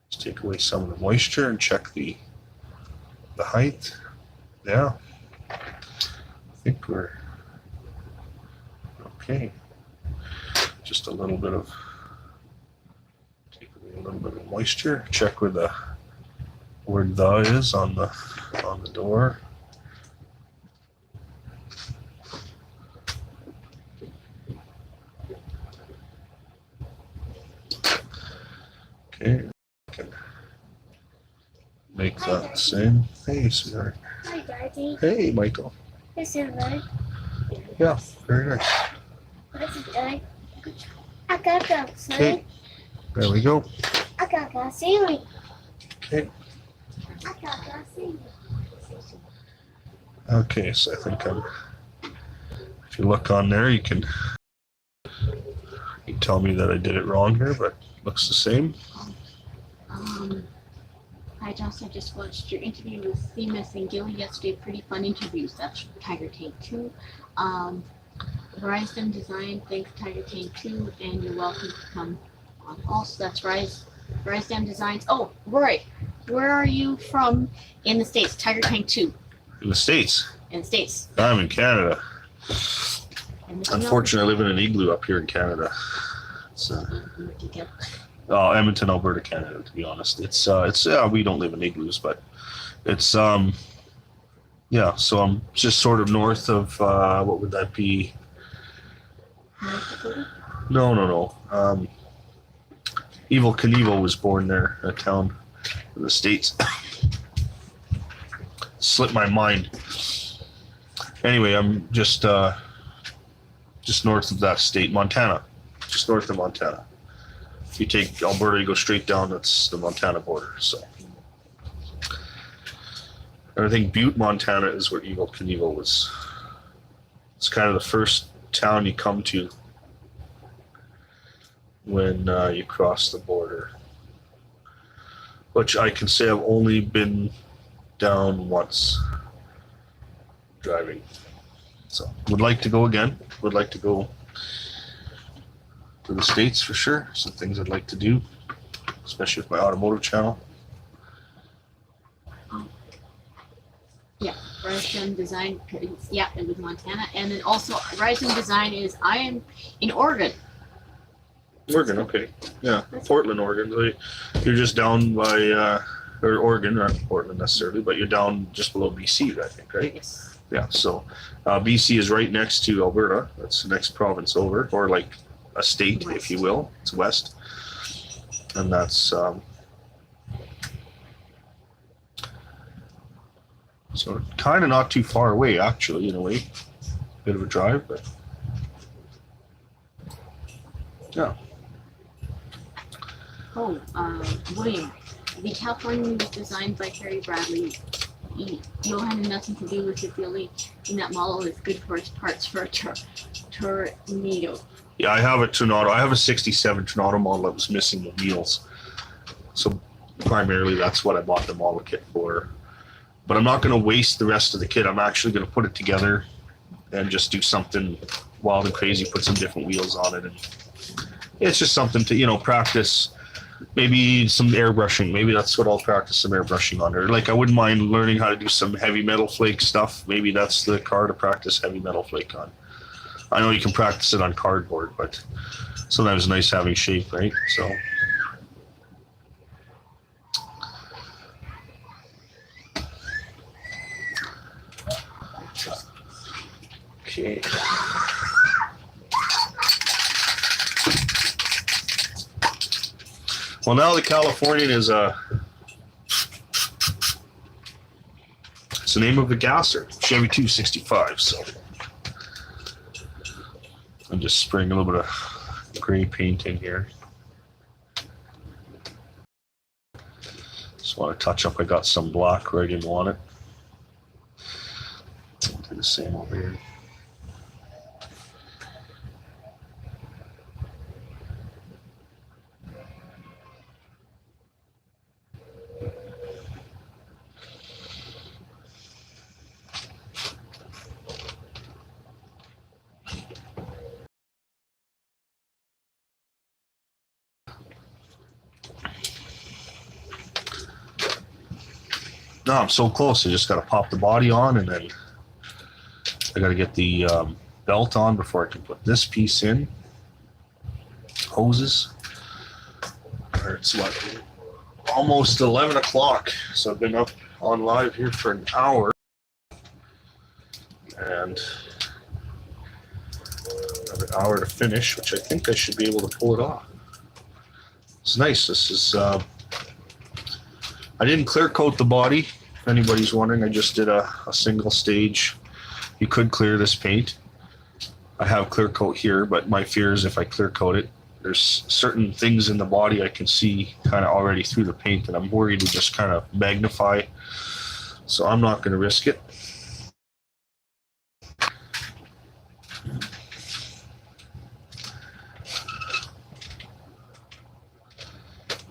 Let's take away some of the moisture and check the height. Yeah, I think we're okay. Just a little bit of, take away a little bit of moisture. Check where the word "the" is on the door. Okay, I can make that the same. Hey, sweetheart. Hi, Daddy. Hey, Michael. Is it right? Yeah, very nice. What's it, Dad? I got that, son. Okay, there we go. I got that ceiling. Okay. I got that ceiling. Okay, so I think if you look on there, you can tell me that I did it wrong here, but looks the same. Hi, Joss. I just watched your interview with Themis and Gilly yesterday. Pretty fun interviews. That's Tiger Tank 2. Rise Dem Design, thanks Tiger Tank 2, and you're welcome to come on. Also, that's Rise Dem Designs. Oh, Roy, where are you from in the States? Tiger Tank 2. In the States. In the States. I'm in Canada. And Unfortunately, I live in an igloo up here in Canada. It's Edmonton, Alberta, Canada. To be honest, it's we don't live in igloos, but it's yeah. So I'm just sort of north of what would that be? No. Evel Knievel was born there, a town in the States. Slipped my mind. Anyway, I'm just north of that state, Montana. Just north of Montana. If you take Alberta, you go straight down, that's the Montana border. So And I think Butte, Montana is where Eagle Knievel was. It's kind of the first town you come to when you cross the border. Which I can say I've only been down once driving. So would like to go again. Would like to go to the States for sure. Some things I'd like to do, especially with my automotive channel. Yeah, Rise Design. Yeah, it was Montana, and then also Rise Design is I am in Oregon. Oregon, okay, yeah, Portland, Oregon. So you're just down by or Oregon, not Portland necessarily, but you're down just below BC, I think, right? Yes. Yeah. So BC is right next to Alberta. That's the next province over, or like a state, West. if you will. It's west, and that's. So kind of not too far away, actually, in a way. Bit of a drive, but yeah. Oh, William. The California was designed by Terry Bradley. Johan had nothing to do with the feeling in that model is good for its parts for a tornado. Yeah, I have a Tornado. I have a 67 Tornado model that was missing the wheels. So primarily that's what I bought the model kit for. But I'm not going to waste the rest of the kit. I'm actually going to put it together and just do something wild and crazy, put some different wheels on it. And it's just something to, practice. Maybe some airbrushing. Maybe that's what I'll practice some airbrushing on. Or like I wouldn't mind learning how to do some heavy metal flake stuff. Maybe that's the car to practice heavy metal flake on. I know you can practice it on cardboard, but sometimes it's nice having shape, right? So. Okay. Well, now the Californian is it's the name of the gasser, Chevy 265. So I'm just spraying a little bit of gray paint in here. Just want to touch up. I got some black where I didn't want it. I'll do the same over here. No, I'm so close. I just got to pop the body on, and then I got to get the belt on before I can put this piece in. Hoses. It's what, almost 11 o'clock. So I've been up on live here for an hour, and another hour to finish, which I think I should be able to pull it off. It's nice. This is. I didn't clear coat the body, if anybody's wondering. I just did a single stage. You could clear this paint. I have clear coat here, but my fear is if I clear coat it, there's certain things in the body I can see kind of already through the paint, and I'm worried to just kind of magnify. So I'm not going to risk it.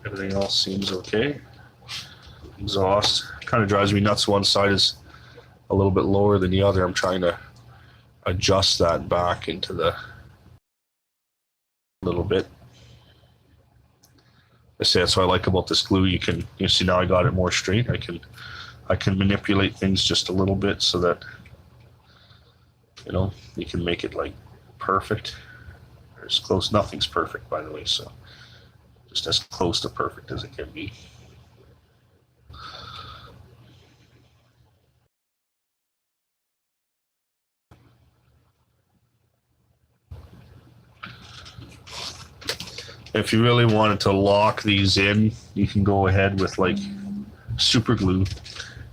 Everything else seems okay. Exhaust kind of drives me nuts. One side is a little bit lower than the other. I'm trying to adjust that back into the little bit. I say that's what I like about this glue. You see now I got it more straight. I can manipulate things just a little bit so that you can make it like perfect. Or as close. Nothing's perfect, by the way. So just as close to perfect as it can be. If you really wanted to lock these in, you can go ahead with like super glue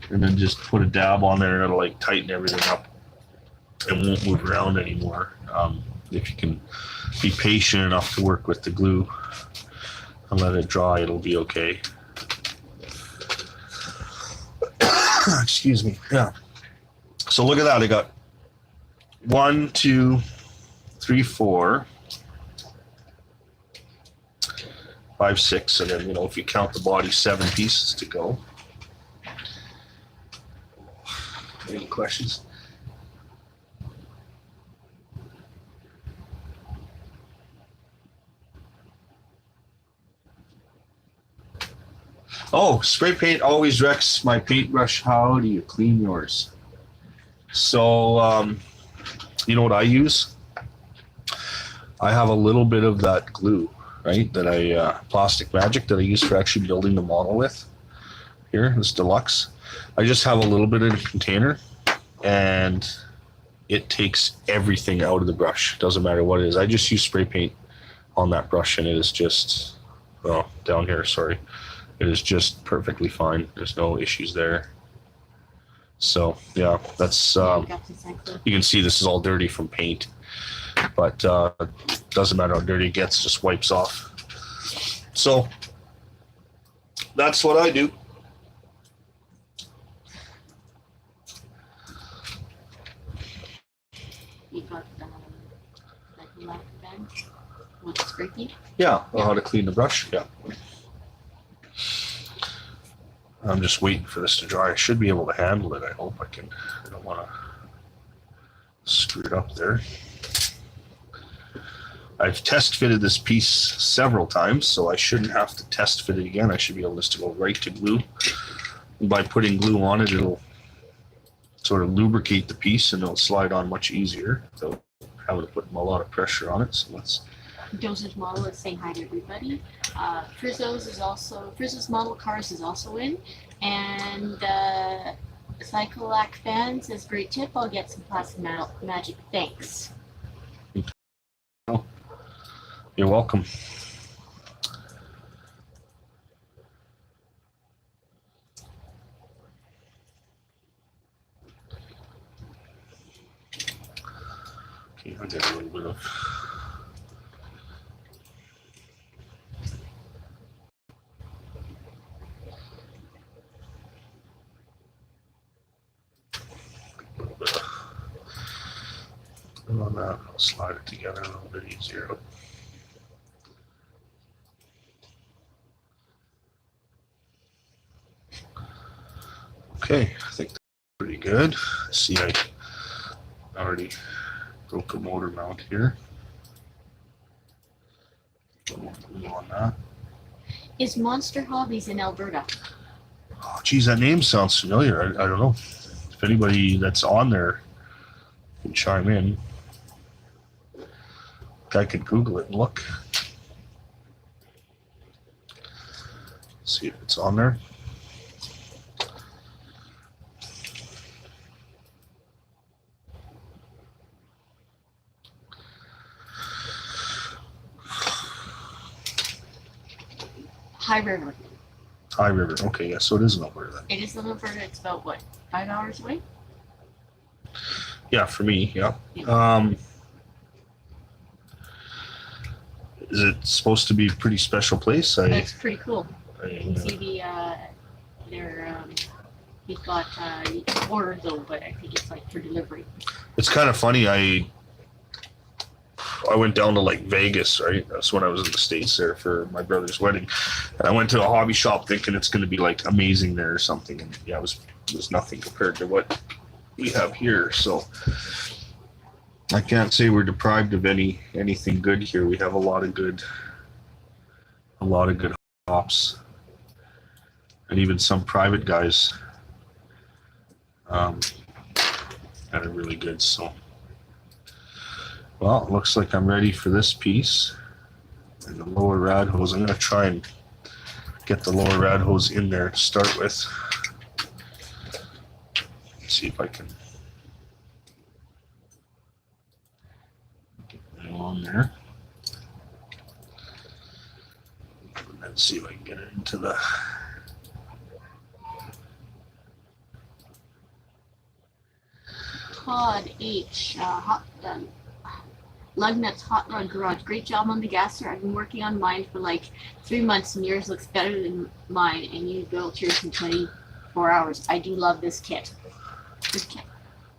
and then just put a dab on there and it'll like tighten everything up. It won't move around anymore. If you can be patient enough to work with the glue and let it dry, it'll be okay. excuse me. Yeah. So look at that. I got 1, 2, 3, 4, 5, 6, and then, you know, if you count the body, 7 pieces to go. Any questions? Oh, spray paint always wrecks my paintbrush. How do you clean yours? So, you know what I use? I have a little bit of that glue, right? That Plastic Magic that I use for actually building the model with. Here, this deluxe. I just have a little bit in a container, and it takes everything out of the brush. Doesn't matter what it is. I just use spray paint on that brush, and it is just, well, down here, sorry. It is just perfectly fine. There's no issues there. So yeah, that's you can see this is all dirty from paint, but doesn't matter how dirty it gets, just wipes off. So that's what I do. You got like a lap band with spray paint? Yeah, how to clean the brush. Yeah. I'm just waiting for this to dry. I should be able to handle it. I hope I can. I don't want to screw it up there. I've test fitted this piece several times, so I shouldn't have to test fit it again. I should be able just to go right to glue. And by putting glue on it, it'll sort of lubricate the piece, and it'll slide on much easier without having to put a lot of pressure on it. So let's. Dosage Model is saying hi to everybody. Frizzo's Model Cars is also in. And Cycolac Fan says, great tip. I'll get some Plastic Magic. Thanks. You're welcome. Okay, I got a little bit of. On that, I'll slide it together a little bit easier. Okay, I think that's pretty good. See, I already broke a motor mount here. A little glue on that. Is Monster Hobbies in Alberta? Oh, geez, that name sounds familiar. I don't know if anybody that's on there can chime in. I could Google it and look. See if it's on there. High River. High River. Okay, yeah, so it is in Alberta then. It is in Alberta. It's about, what, 5 hours away? Yeah, for me, yeah. Is it supposed to be a pretty special place? It's pretty cool. You can see he's got ordered though, but I think it's like for delivery. It's kind of funny. I went down to like Vegas, right? That's when I was in the States there for my brother's wedding. And I went to a hobby shop thinking it's going to be like amazing there or something. And yeah, it was nothing compared to what we have here. So I can't say we're deprived of anything good here. We have a lot of good hops, and even some private guys that are really good. So, well, it looks like I'm ready for this piece. And the lower rad hose, I'm going to try and get the lower rad hose in there to start with. Let's see if I can get that on there. And then see if I can get it into the Todd H. Lugnut's Hot Rod Garage. Great job on the gasser. I've been working on mine for like 3 months and yours looks better than mine, and you built yours in 20 4 hours. I do love this kit. Good kit.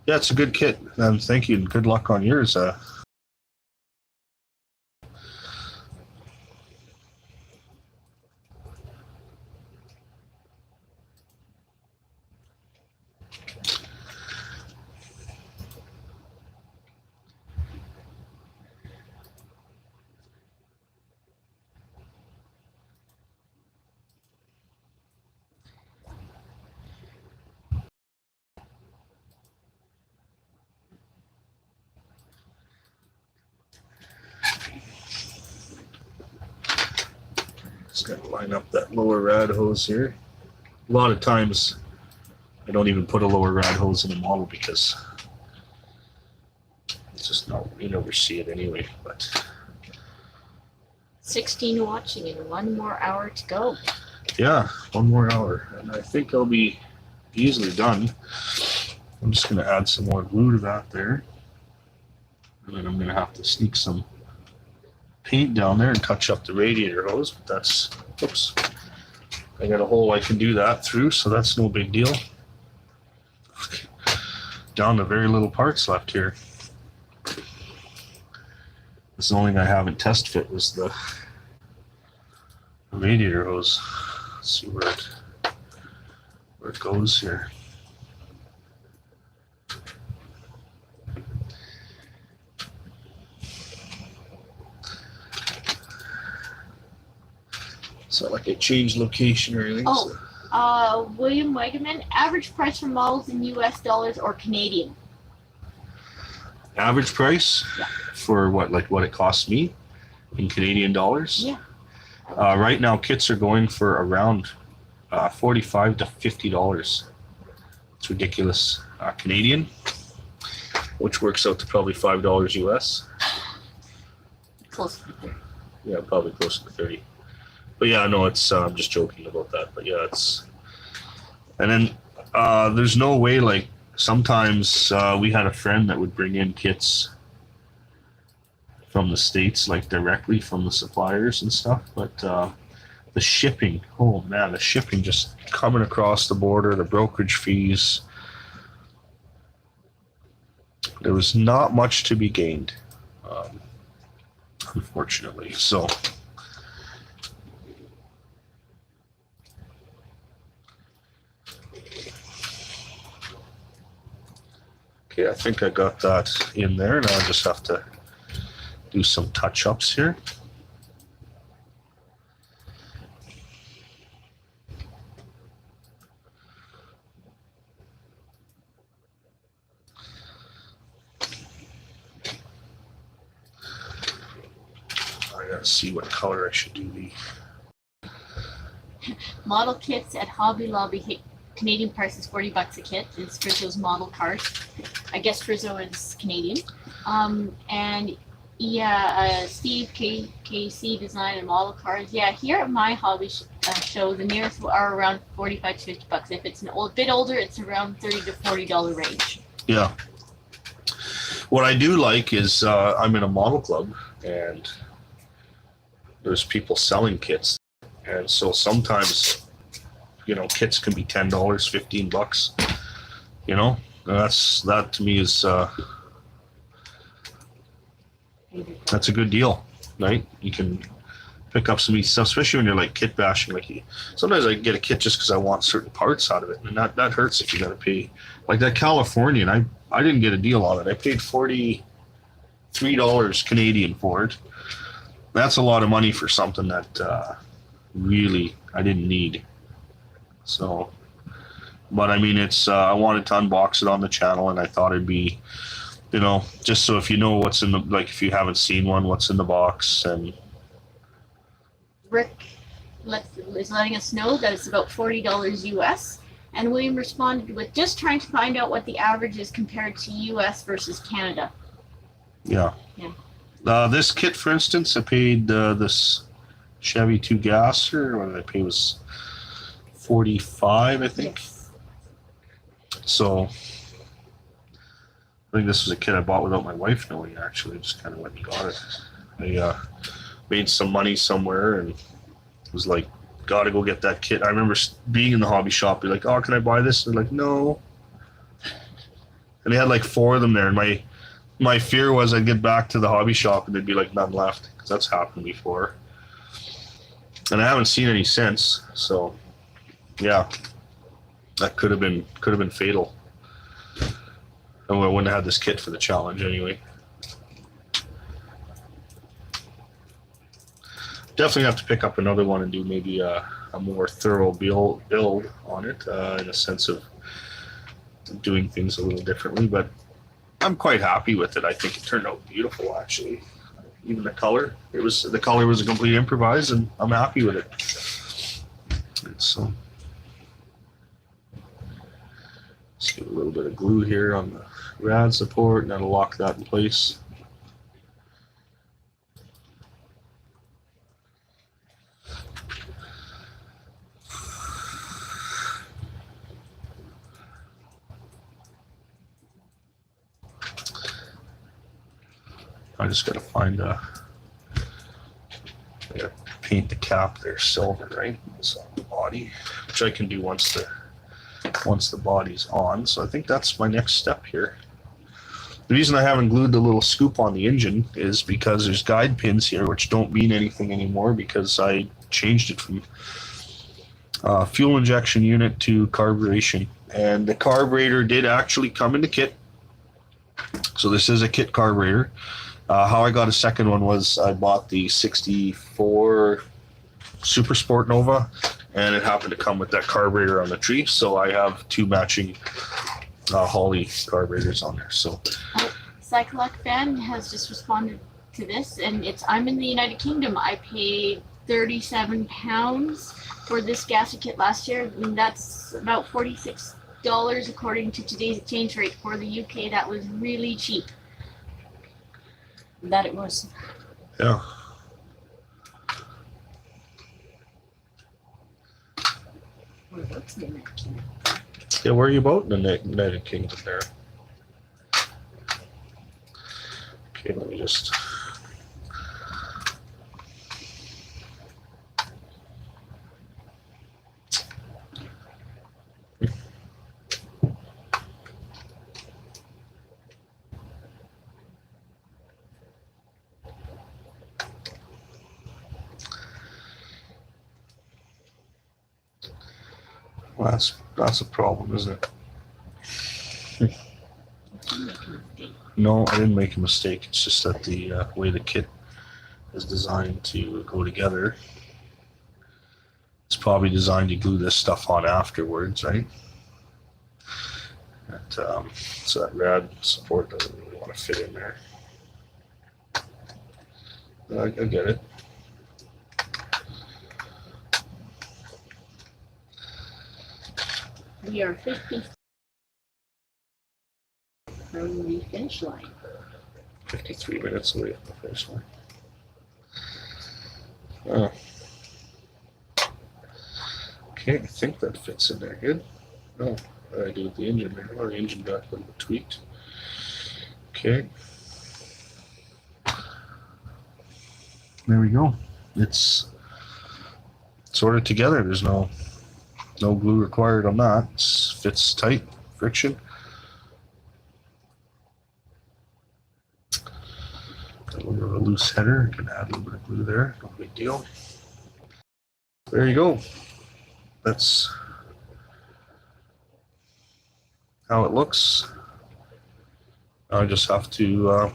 Yeah, it's a good kit. Thank you, and good luck on yours. Just got to line up that lower rad hose here. A lot of times I don't even put a lower rad hose in a model because it's just not, you never see it anyway. But 16 watching and 1 more hour to go. yeah, 1 more hour, and I think I'll be easily done. I'm just going to add some more glue to that there, and then I'm going to have to sneak some paint down there and touch up the radiator hose. But that's, oops, I got a hole I can do that through, so that's no big deal. Down to very little parts left here. That's the only thing I haven't test fit was the radiator hose. Let's see where it goes here. It's not like I changed location or anything. Oh, William Wegeman, average price for models in US dollars or Canadian? Average price Yeah. for what it costs me in Canadian dollars? Yeah. Right now, kits are going for around $45 to $50. It's ridiculous. Canadian, which works out to probably $5 US. Close. Yeah, probably closer to 30. But yeah, no, it's I'm just joking about that. But yeah, it's, and then there's no way, like sometimes we had a friend that would bring in kits from the States, like directly from the suppliers and stuff. But the shipping, oh man, the shipping just coming across the border, the brokerage fees, there was not much to be gained, unfortunately. So okay, I think I got that in there. Now I just have to do some touch-ups here. I gotta see what color I should do the. Model kits at Hobby Lobby, Canadian price is $40 a kit. It's Frizzo's model cars. I guess Frizzo is Canadian. And yeah, Steve KC Design and Model Cars. Yeah, here at my hobby show, the nearest are around $45 to $50. If it's a bit older, it's around $30 to $40 range. Yeah. What I do like is I'm in a model club and there's people selling kits, and so sometimes, you know, kits can be $10, $15. You know, that to me is that's a good deal, right? You can pick up some of these stuff, especially when you're like kit bashing. Like sometimes I get a kit just because I want certain parts out of it, and that hurts if you got to pay. Like that Californian, I didn't get a deal on it. I paid $43 Canadian for it. That's a lot of money for something that really I didn't need. So, but I mean, it's I wanted to unbox it on the channel, and I thought it'd be, you know, just so if you know what's in the, like if you haven't seen one, what's in the box. And Rick is letting us know that it's about $40 US. And William responded with just trying to find out what the average is compared to US versus Canada. yeah. Yeah. This kit, for instance, I paid this Chevy 2 Gasser, what did I pay, was $45, I think. Yes. So I think this was a kit I bought without my wife knowing, actually. I just kind of went and got it. I made some money somewhere, and it was like gotta go get that kit. I remember being in the hobby shop, be like, oh, can I buy this? They're like, no. And they had like 4 of them there, and my fear was I'd get back to the hobby shop and there'd be like none left, because that's happened before. And I haven't seen any since, so yeah, that could have been fatal. And I wouldn't have had this kit for the challenge anyway. Definitely have to pick up another one and do maybe a more thorough build on it, in a sense of doing things a little differently. But I'm quite happy with it. I think it turned out beautiful, actually. Even the color, the color was a complete improvise, and I'm happy with it. So, let's get a little bit of glue here on the rad support, and that'll lock that in place. I just gotta find I gotta paint the cap there silver, right? It's on the body, which I can do once the body's on. So I think that's my next step here. The reason I haven't glued the little scoop on the engine is because there's guide pins here, which don't mean anything anymore because I changed it from fuel injection unit to carburation. And the carburetor did actually come in the kit. So this is a kit carburetor. How I got a second one was I bought the 64 Super Sport Nova, and it happened to come with that carburetor on the tree. So I have 2 matching Holley carburetors on there. So Cyclock fan has just responded to this, and I'm in the United Kingdom. I paid £37 for this gasket kit last year, and that's about $46 according to today's exchange rate. For the UK, that was really cheap. That it was. yeah. What's the United Kingdom? Yeah, where are you about in the United Kingdom there? Okay, let me just. Well, that's a problem, isn't it? No, I didn't make a mistake. It's just that the way the kit is designed to go together, it's probably designed to glue this stuff on afterwards, right? So that rad support doesn't really want to fit in there. I get it. We are 50 from the finish line. 53 minutes away from the finish line. Oh. Okay, I think that fits in there good. Oh, what did I do with the engine there? Oh, the engine got a little tweaked. Okay. There we go. It's sorted together. There's no glue required on that. It fits tight, friction. Got a little bit of a loose header. Can add a little bit of glue there. No big deal. There you go. That's how it looks. I just have to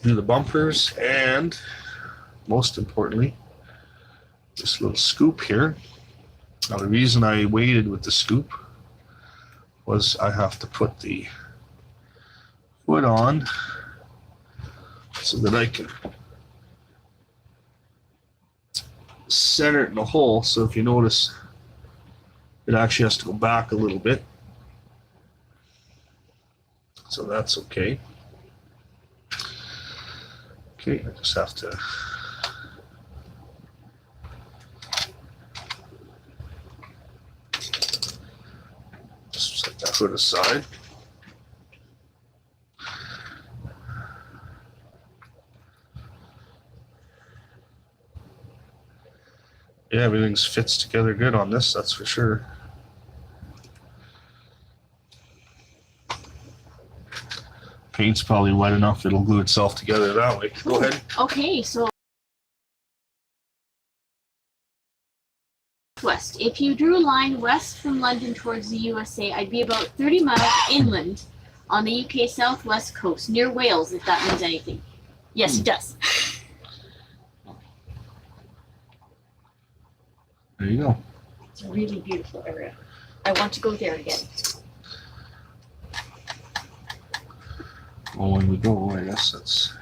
do the bumpers, and most importantly, this little scoop here. Now the reason I waited with the scoop was I have to put the foot on so that I can center it in the hole. So if you notice, it actually has to go back a little bit. So that's okay. Okay, I just have to just set that foot aside. Yeah, everything fits together good on this, that's for sure. Paint's probably wet enough, it'll glue itself together that way. Go ahead. Okay, so west. If you drew a line west from London towards the USA, I'd be about 30 miles inland on the UK southwest coast, near Wales, if that means anything. Yes, it does. There you go. It's a really beautiful area. I want to go there again. Well, when we go, I guess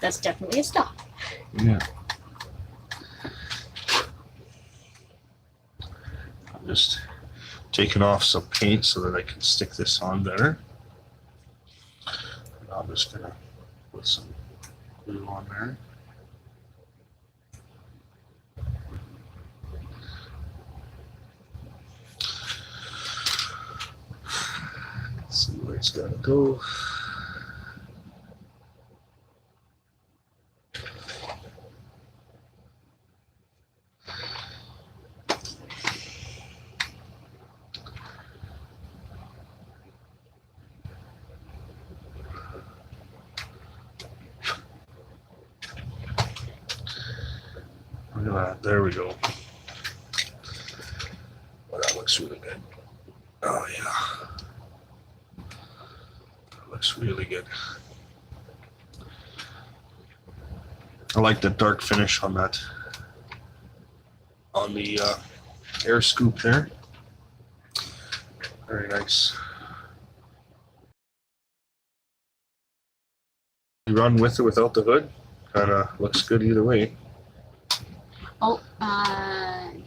That's definitely a stop. yeah. I'm just taking off some paint so that I can stick this on better. And I'm just gonna put some glue on there. Let's see where it's gotta go. Look at that. There we go. Well, that looks really good. Oh yeah. That looks really good. I like the dark finish on that. On the air scoop there. Very nice. You run with or without the hood. Kinda looks good either way. Oh,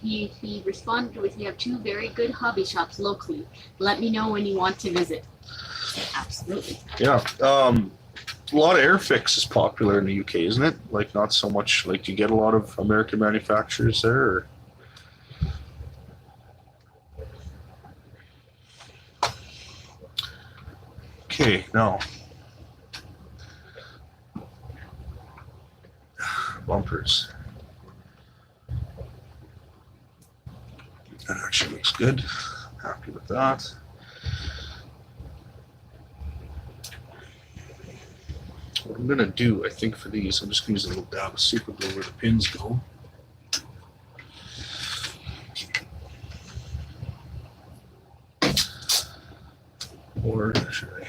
he responded with, "You have two very good hobby shops locally. Let me know when you want to visit." Absolutely. Yeah. A lot of Airfix is popular in the UK, isn't it? Like not so much like you get a lot of American manufacturers there. Or... Okay, now bumpers. That actually looks good. Happy with that. What I'm gonna do, I think, for these, I'm just gonna use a little dab of super glue where the pins go. Or should I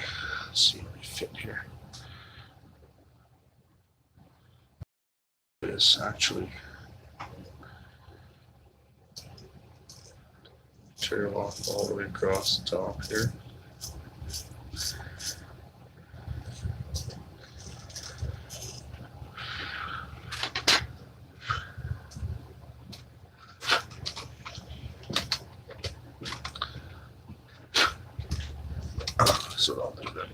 see where they fit here? It is actually tear off all the way across the top here. So I'll do that.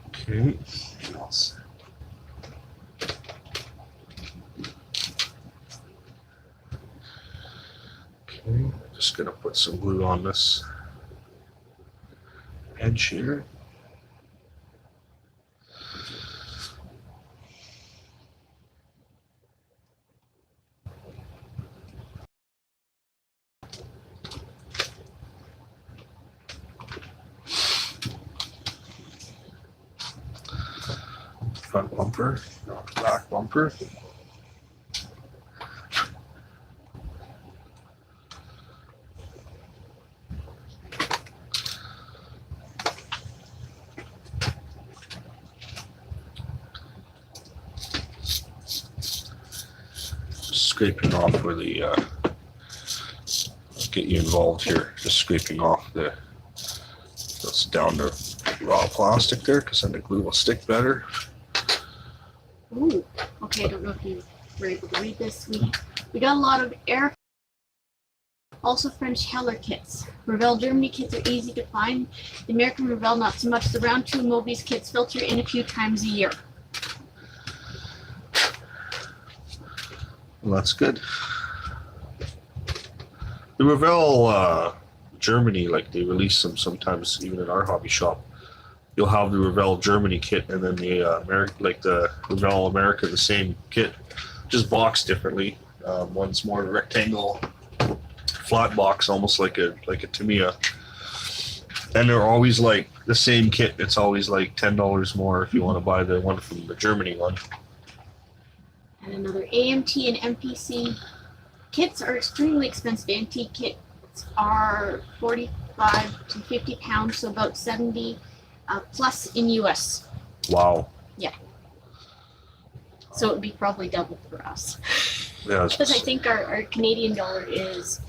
Okay, what else? Okay, just gonna put some glue on this edge here. Front bumper, not the back bumper. Scraping off where the get you involved here. Just scraping off the that's down the raw plastic there, because then the glue will stick better. Ooh. Okay, I don't know if you were able to read this. We got a lot of air. Also French Heller kits. Revell Germany kits are easy to find. The American Revell not so much. The round two Mobius kits filter in a few times a year. Well, that's good. The Revell Germany, like they release them sometimes even in our hobby shop. you'll have the Revell Germany kit and then the the Revell America, the same kit, just boxed differently. One's more rectangle, flat box, almost like a Tamiya, and they're always like the same kit. It's always like $10 more if you want to buy the one from the Germany one. And another AMT and MPC kits are extremely expensive. Antique kits are 45 to 50 pounds, so about 70 plus in US. Wow. So it would be probably double for us. Yeah. Because I think our Canadian dollar is,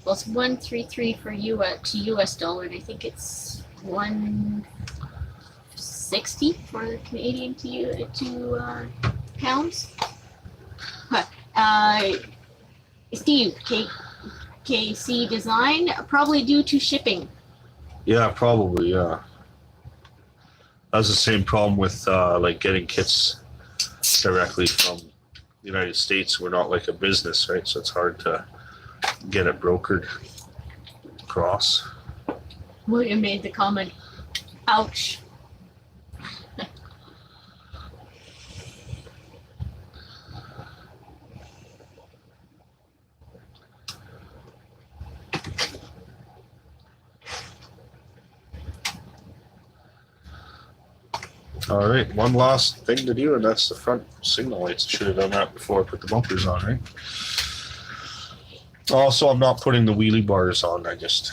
well, it's 133 for US dollar, and I think it's 160 for Canadian to pounds. But Steve, KC Design, probably due to shipping. Yeah, probably. Yeah. That's the same problem with like getting kits directly from the United States. We're not like a business, right? So it's hard to get it brokered across. William made the comment, ouch. All right, one last thing to do, and that's the front signal lights. I should have done that before I put the bumpers on, right? Also, I'm not putting the wheelie bars on. I just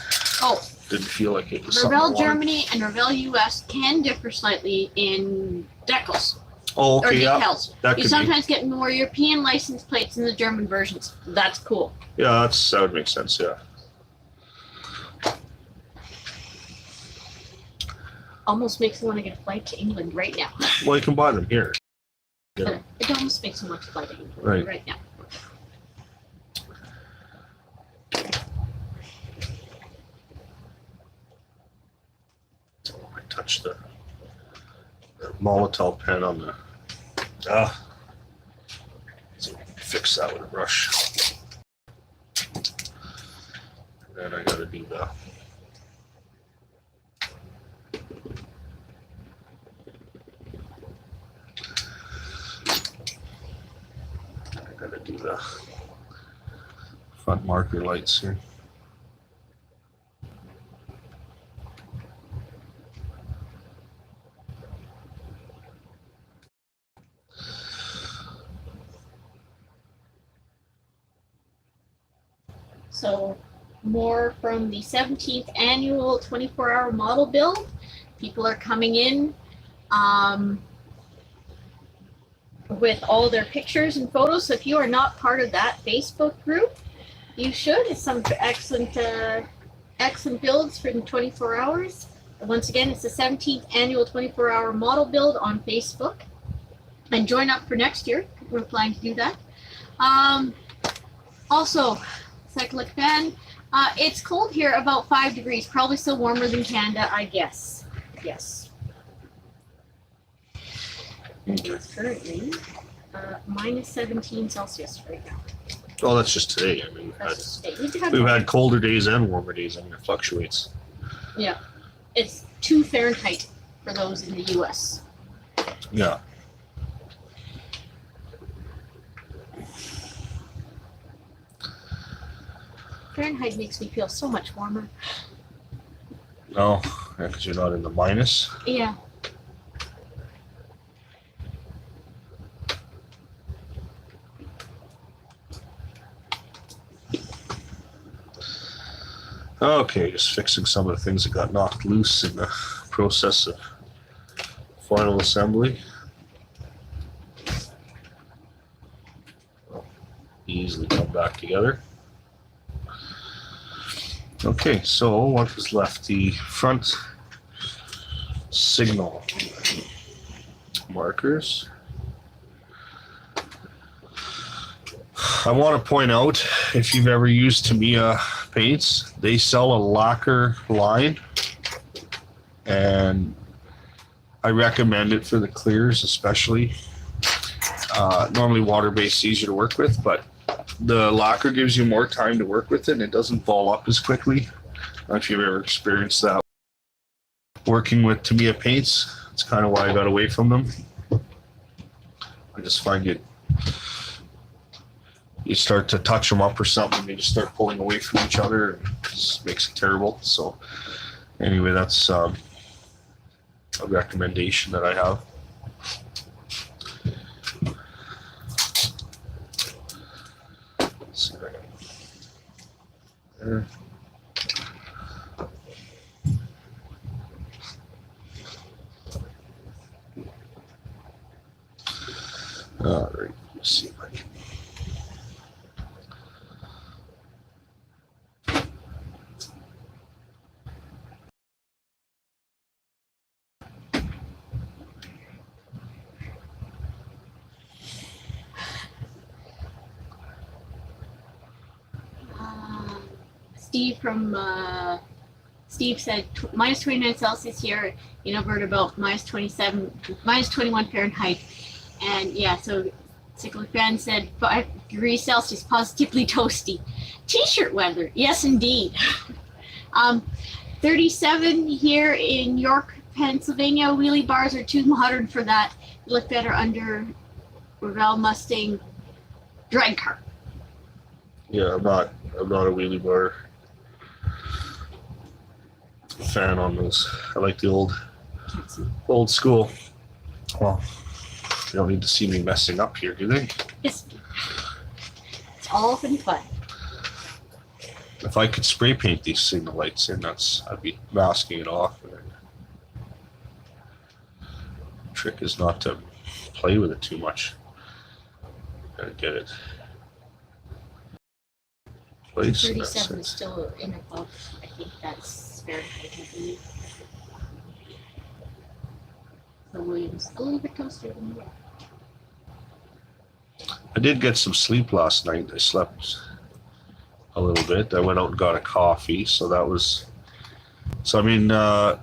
didn't feel like it was something I Revell wanted. Germany and Revell US can differ slightly in decals Oh, or okay, yeah. decals. That You could sometimes get more European license plates in the German versions. That's cool. be. Yeah, that would make sense. Yeah. Almost makes me want to get a flight to England right now. Well, you can buy them here. Get 'em. It almost makes me want to fly to England Right. right now. I touched the Molotov pen on the. So fix that with a brush. And then I got to do the. Front marker lights here. So more from the 17th annual 24-hour model build. People are coming in with all their pictures and photos. So if you are not part of that Facebook group, you should. It's some excellent builds for the 24 hours. Once again, it's the 17th annual 24-hour model build on Facebook. And join up for next year. We're planning to do that. Also, cyclic fan. It's cold here, about 5 degrees. Probably still warmer than Canada, I guess. Yes. It's currently minus 17 Celsius right now. Oh, that's just today. I mean, we've had colder days and warmer days. I mean, it fluctuates. Yeah. It's 2 Fahrenheit for those in the US. Yeah. Fahrenheit makes me feel so much warmer. No, because you're not in the minus. Yeah. Okay, just fixing some of the things that got knocked loose in the process of final assembly. Easily come back together. Okay, so what was left? The front signal markers. I want to point out, if you've ever used Tamiya paints, they sell a lacquer line, and I recommend it for the clears especially. Normally water-based is easier to work with, but the lacquer gives you more time to work with it and it doesn't ball up as quickly. I don't know if you've ever experienced that. working with Tamiya paints. That's kind of why I got away from them. I just find you start to touch them up or something, they just start pulling away from each other, and it just makes it terrible. So anyway, that's a recommendation that I have. Let's see if I can- there. All right, let's see if I can. Steve from Steve said minus 29 Celsius here in Alberta, about minus 27, minus 21 Fahrenheit. And yeah, so Cyclic Fan said 5 degrees Celsius, positively toasty. T-shirt weather, yes indeed. 37 here in York, Pennsylvania. Wheelie bars are too modern for that. You look better under Revell Mustang drag car. Yeah, I'm not a wheelie bar fan on those. I like the old school. Well, you don't need to see me messing up here, do they? It's all open fun. If I could spray paint these signal lights in, I'd be masking it off. Trick is not to play with it too much. Gotta get it. Place. 37 is still in above. I think that's Fahrenheit, I believe. So Williams, a little bit toastier than you. I did get some sleep last night. I slept a little bit. I went out and got a coffee, so that was. So I mean, I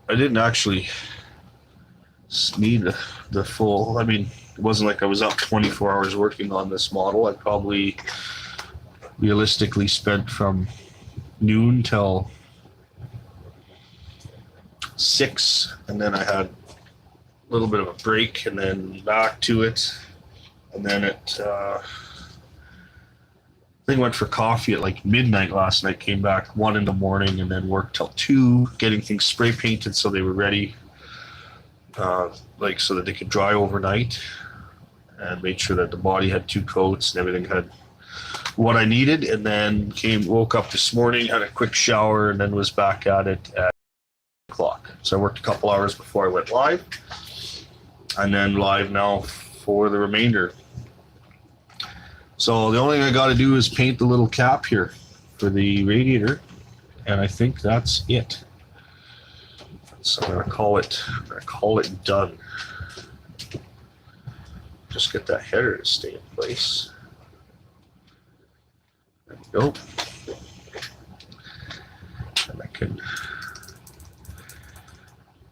didn't actually need the full. I mean, it wasn't like I was up 24 hours working on this model. I probably realistically spent from noon till 6, and then I had a little bit of a break, and then back to it, and then I think went for coffee at like midnight last night. Came back 1 in the morning, and then worked till 2, getting things spray painted so they were ready, like so that they could dry overnight, and made sure that the body had 2 coats and everything had what I needed, and then woke up this morning, had a quick shower, and then was back at it at 8 o'clock. So I worked a couple hours before I went live, and then live now for the remainder. So the only thing I got to do is paint the little cap here for the radiator, and I think that's it. So I'm gonna call it done. Just get that header to stay in place. There we go. And I can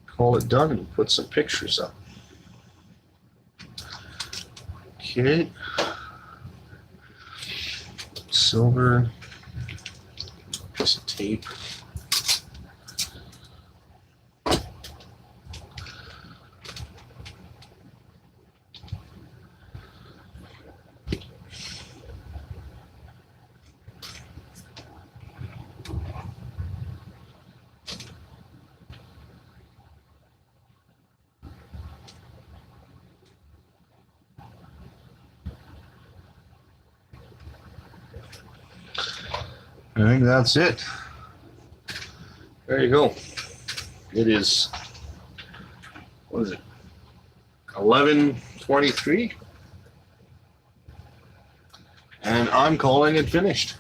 call it done and put some pictures up. Okay. Silver. Piece of tape. I think that's it. There you go. It is, what is it? 11:23. And I'm calling it finished.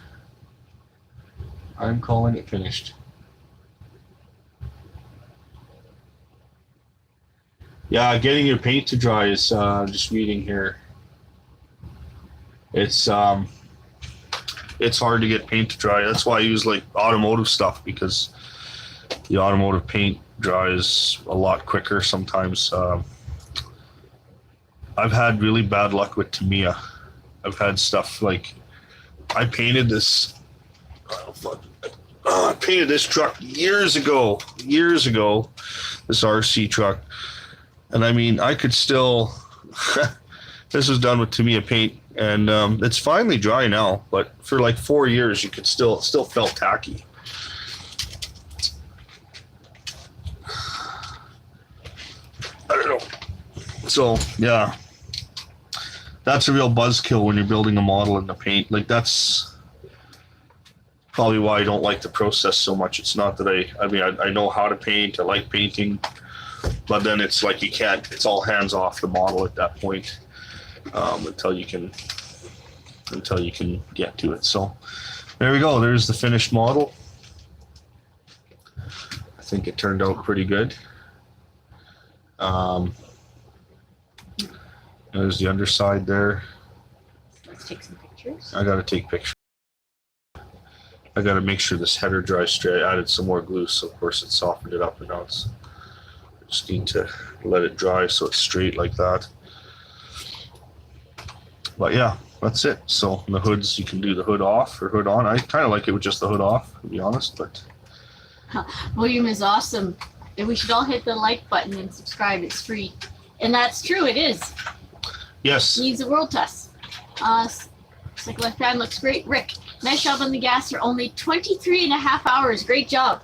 I'm calling it finished. Yeah, getting your paint to dry is just reading here. It's hard to get paint to dry. That's why I use like automotive stuff, because the automotive paint dries a lot quicker sometimes. I've had really bad luck with Tamiya. I've had stuff like, I painted this I painted this truck years ago, this RC truck. And I mean, I could still, this was done with Tamiya paint, and it's finally dry now, but for like 4 years, you could still felt tacky. I don't know. So yeah, that's a real buzzkill when you're building a model in the paint. Like, that's probably why I don't like the process so much. It's not that I know how to paint, I like painting, but then it's like you can't, it's all hands off the model at that point, until you can get to it. So there we go, there's the finished model. I think it turned out pretty good. There's the underside there. Let's take some pictures. I gotta take pictures. I gotta make sure this header dries straight. I added some more glue, so of course it softened it up, and now it's, I just need to let it dry so it's straight like that. But yeah, that's it. So the hoods, you can do the hood off or hood on. I kind of like it with just the hood off, to be honest. But William is awesome. And we should all hit the like button and subscribe. It's free. And that's true, it is. yes, Needs a world test. Cycling fan looks great. Rick, nice job on the gas for only 23.5 hours. Great job.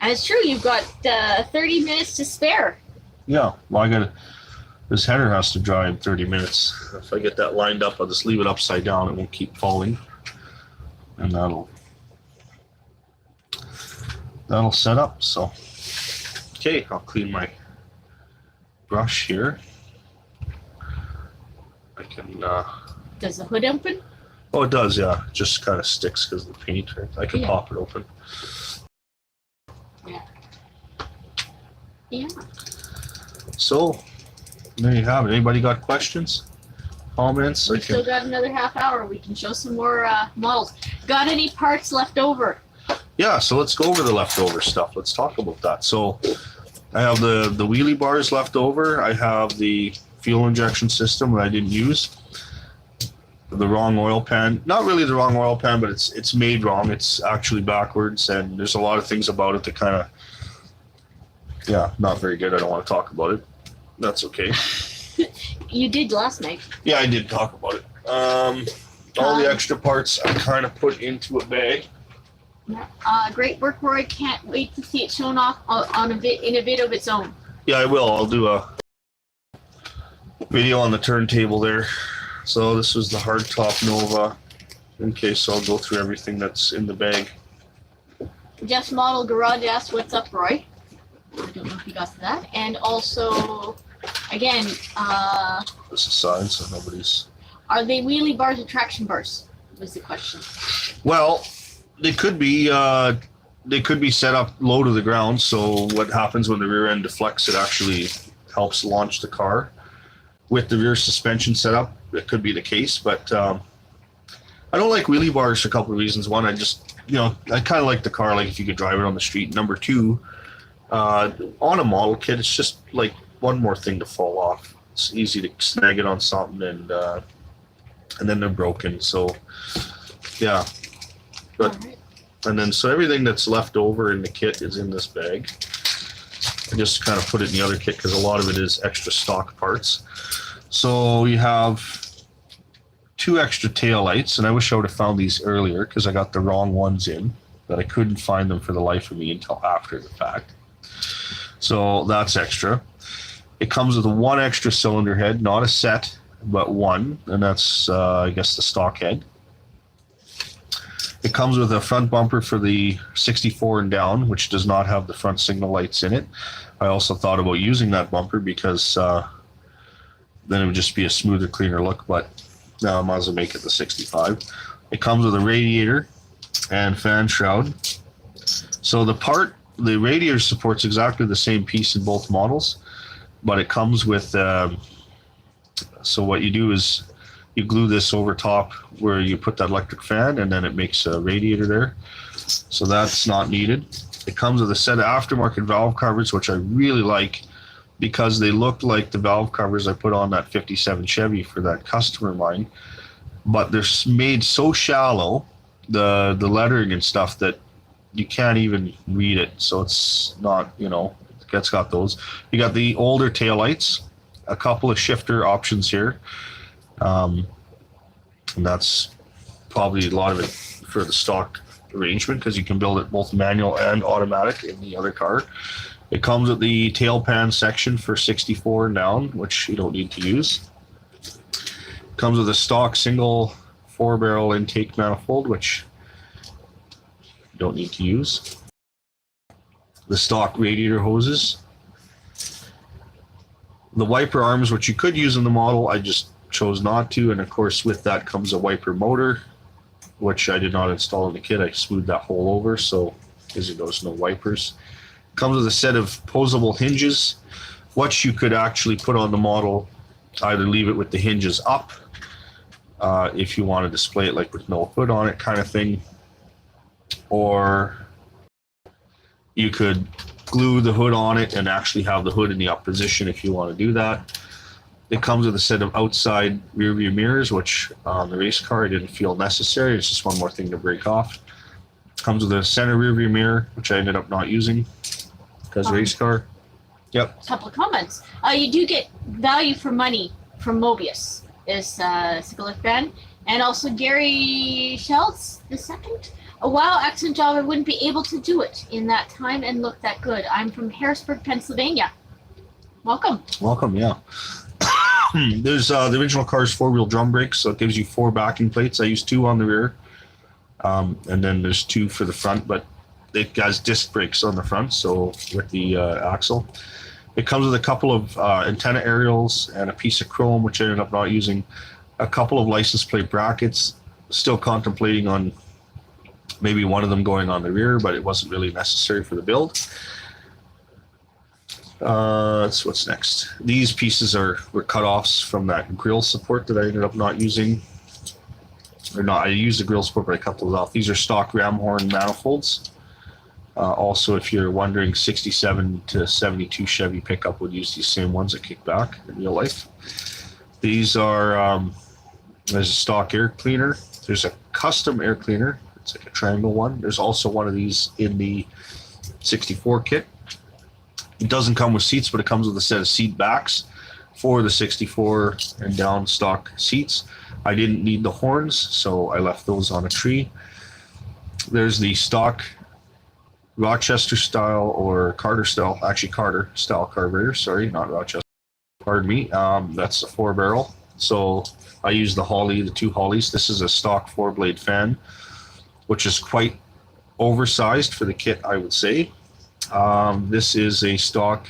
And it's true, you've got 30 minutes to spare. yeah. Well, I gotta. This header has to dry in 30 minutes. If I get that lined up, I'll just leave it upside down. It won't keep falling, and that'll set up. So, okay, I'll clean my brush here. I can. Does the hood open? Oh, it does. Yeah, it just kind of sticks because of the paint. I can Yeah. pop it open. Yeah. So there you have it. Anybody got questions, comments? We've still got another half hour. We can show some more models. Got any parts left over? Yeah, so let's go over the leftover stuff. Let's talk about that. So I have the wheelie bars left over. I have the fuel injection system that I didn't use. The wrong oil pan. Not really the wrong oil pan, but it's made wrong. It's actually backwards, and there's a lot of things about it that kind of, yeah, not very good. I don't want to talk about it. That's okay. You did last night. Yeah, I did talk about it. All the extra parts I kind of put into a bag. Great work, Roy. Can't wait to see it shown off in a vid of its own. Yeah, I will. I'll do a video on the turntable there. So this was the hardtop Nova. Okay, so I'll go through everything that's in the bag. Jeff's Model Garage asked, "What's up, Roy?" I don't know if you got to that. And also, again, This aside, so nobody's. are they wheelie bars or traction bars? Was the question. Well, they could be set up low to the ground. So what happens when the rear end deflects? It actually helps launch the car. With the rear suspension set up, it could be the case, but I don't like wheelie bars for a couple of reasons. One, I just, I kind of like the car, like if you could drive it on the street. Number two, on a model kit, it's just like one more thing to fall off. It's easy to snag it on something, and then they're broken. So, yeah. But All right. and then so everything that's left over in the kit is in this bag. I just kind of put it in the other kit because a lot of it is extra stock parts. So you have 2 extra tail lights, and I wish I would have found these earlier because I got the wrong ones in, but I couldn't find them for the life of me until after the fact. So that's extra. It comes with 1 extra cylinder head, not a set, but 1, and that's I guess the stock head. It comes with a front bumper for the 64 and down, which does not have the front signal lights in it. I also thought about using that bumper because then it would just be a smoother, cleaner look, but no, I might as well make it the 65. It comes with a radiator and fan shroud. So the radiator supports exactly the same piece in both models, but it comes with, so what you do is you glue this over top where you put that electric fan, and then it makes a radiator there. So that's not needed. It comes with a set of aftermarket valve covers, which I really like because they look like the valve covers I put on that 57 Chevy for that customer of mine, but they're made so shallow the lettering and stuff that you can't even read it. So it's not, it's got those. You got the older taillights, a couple of shifter options here. And that's probably a lot of it for the stock arrangement because you can build it both manual and automatic in the other car. It comes with the tail pan section for 64 and down, which you don't need to use. It comes with a stock single 4-barrel intake manifold, which you don't need to use. The stock radiator hoses. The wiper arms, which you could use in the model, I just chose not to. And of course, with that comes a wiper motor, which I did not install in the kit. I smoothed that hole over, so because there's no wipers. Comes with a set of posable hinges, which you could actually put on the model. Either leave it with the hinges up, if you want to display it like with no hood on it kind of thing, or you could glue the hood on it and actually have the hood in the up position if you want to do that. It comes with a set of outside rear view mirrors, which on the race car I didn't feel necessary. It's just one more thing to break off. Comes with a center rear view mirror, which I ended up not using because race car. Yep. Couple of comments. You do get value for money from Mobius, is Sickle fan, and also Gary Schultz the second. A WoW accent job, I wouldn't be able to do it in that time and look that good. I'm from Harrisburg, Pennsylvania. Welcome. Welcome, yeah. There's the original car's 4-wheel drum brakes, so it gives you 4 backing plates. I use 2 on the rear, and then there's 2 for the front, but it has disc brakes on the front, so with the axle. It comes with a couple of antenna aerials and a piece of chrome, which I ended up not using. A couple of license plate brackets. Still contemplating on maybe one of them going on the rear, but it wasn't really necessary for the build. So what's next? These pieces were cut-offs from that grill support that I ended up not using. Or not, I used the grill support, but I cut those off. These are stock ram horn manifolds. Also, if you're wondering, 67 to 72 Chevy pickup would use these same ones that kick back in real life. These are, there's a stock air cleaner. There's a custom air cleaner. It's like a triangle one. There's also one of these in the 64 kit. It doesn't come with seats, but it comes with a set of seat backs for the 64 and down stock seats. I didn't need the horns, so I left those on a tree. There's the stock Rochester style or Carter style, actually Carter style carburetor, sorry, not Rochester, pardon me. That's a 4-barrel. So I use the Holley, the 2 Holleys. This is a stock 4-blade fan, which is quite oversized for the kit, I would say. This is a stock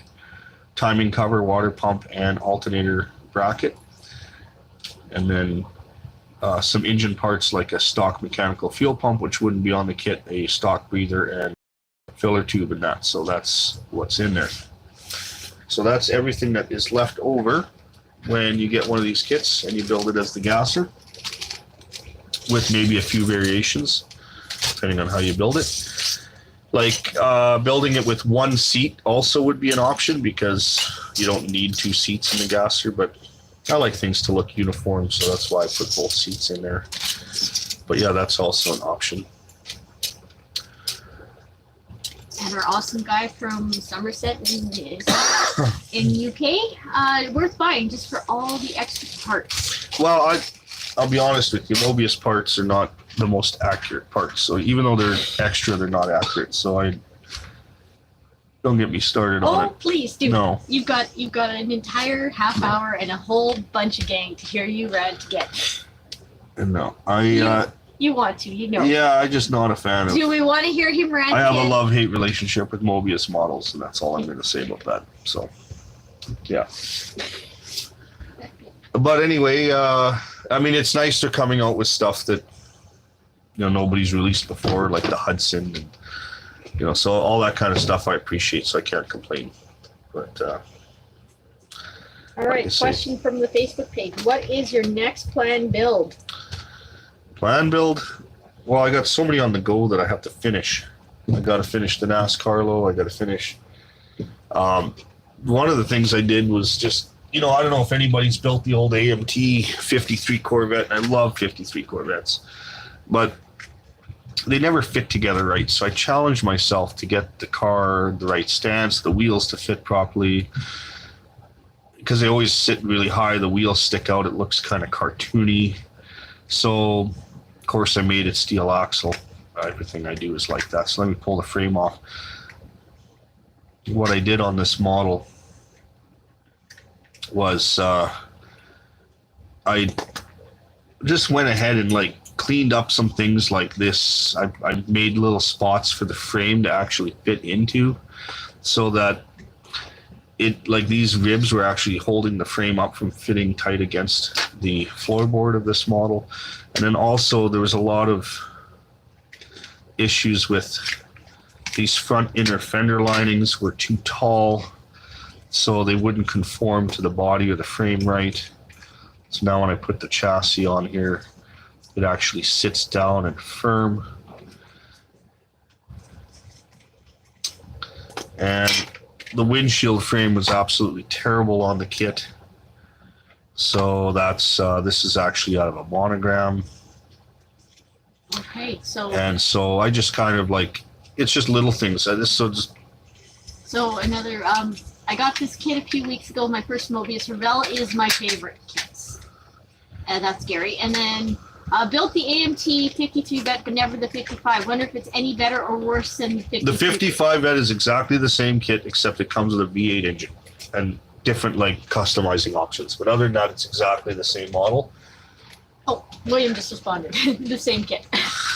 timing cover, water pump, and alternator bracket. And then some engine parts like a stock mechanical fuel pump, which wouldn't be on the kit, a stock breather, and filler tube and that. So that's what's in there. So that's everything that is left over when you get one of these kits and you build it as the gasser, with maybe a few variations depending on how you build it. Like building it with 1 seat also would be an option because you don't need 2 seats in the gasser, but I like things to look uniform, so that's why I put both seats in there. But yeah, that's also an option. And our awesome guy from Somerset in UK, worth buying just for all the extra parts. Well, I'll be honest with you, Mobius parts are not the most accurate parts. So even though they're extra, they're not accurate. So don't get me started on it. Oh, please do. No. You've got an entire half hour and a whole bunch of gang to hear you rant again. No, You want to, you know. Yeah, I'm just not a fan of. Do we want to hear him rant? I have again? a love-hate relationship with Mobius models, and that's all I'm going to say about that. So, yeah. But anyway, I mean, it's nice they're coming out with stuff that nobody's released before, like the Hudson, and so all that kind of stuff I appreciate. So I can't complain. But all right, question from the Facebook page: what is your next planned build? Plan build? Well, I got so many on the go that I have to finish. I got to finish the NASCAR. I got to finish. One of the things I did was just, I don't know if anybody's built the old AMT 53 Corvette, and I love 53 Corvettes. But they never fit together right. So I challenged myself to get the car the right stance, the wheels to fit properly, because they always sit really high. The wheels stick out. It looks kind of cartoony. So, of course, I made it steel axle. Everything I do is like that. So let me pull the frame off. What I did on this model was I just went ahead and like cleaned up some things like this. I made little spots for the frame to actually fit into, so that it, like, these ribs were actually holding the frame up from fitting tight against the floorboard of this model. And then also there was a lot of issues with these front inner fender linings were too tall, so they wouldn't conform to the body or the frame right. So now when I put the chassis on here, it actually sits down and firm. And the windshield frame was absolutely terrible on the kit. So that's this is actually out of a monogram. Okay, so And so I just kind of like, it's just little things. so another I got this kit a few weeks ago. My first Mobius Revell is my favorite kits. That's scary. And then built the AMT 53 vet, but never the 55. Wonder if it's any better or worse than the 55. The 55 vet is exactly the same kit, except it comes with a V8 engine and different like customizing options. But other than that, it's exactly the same model. Oh, William just responded. The same kit.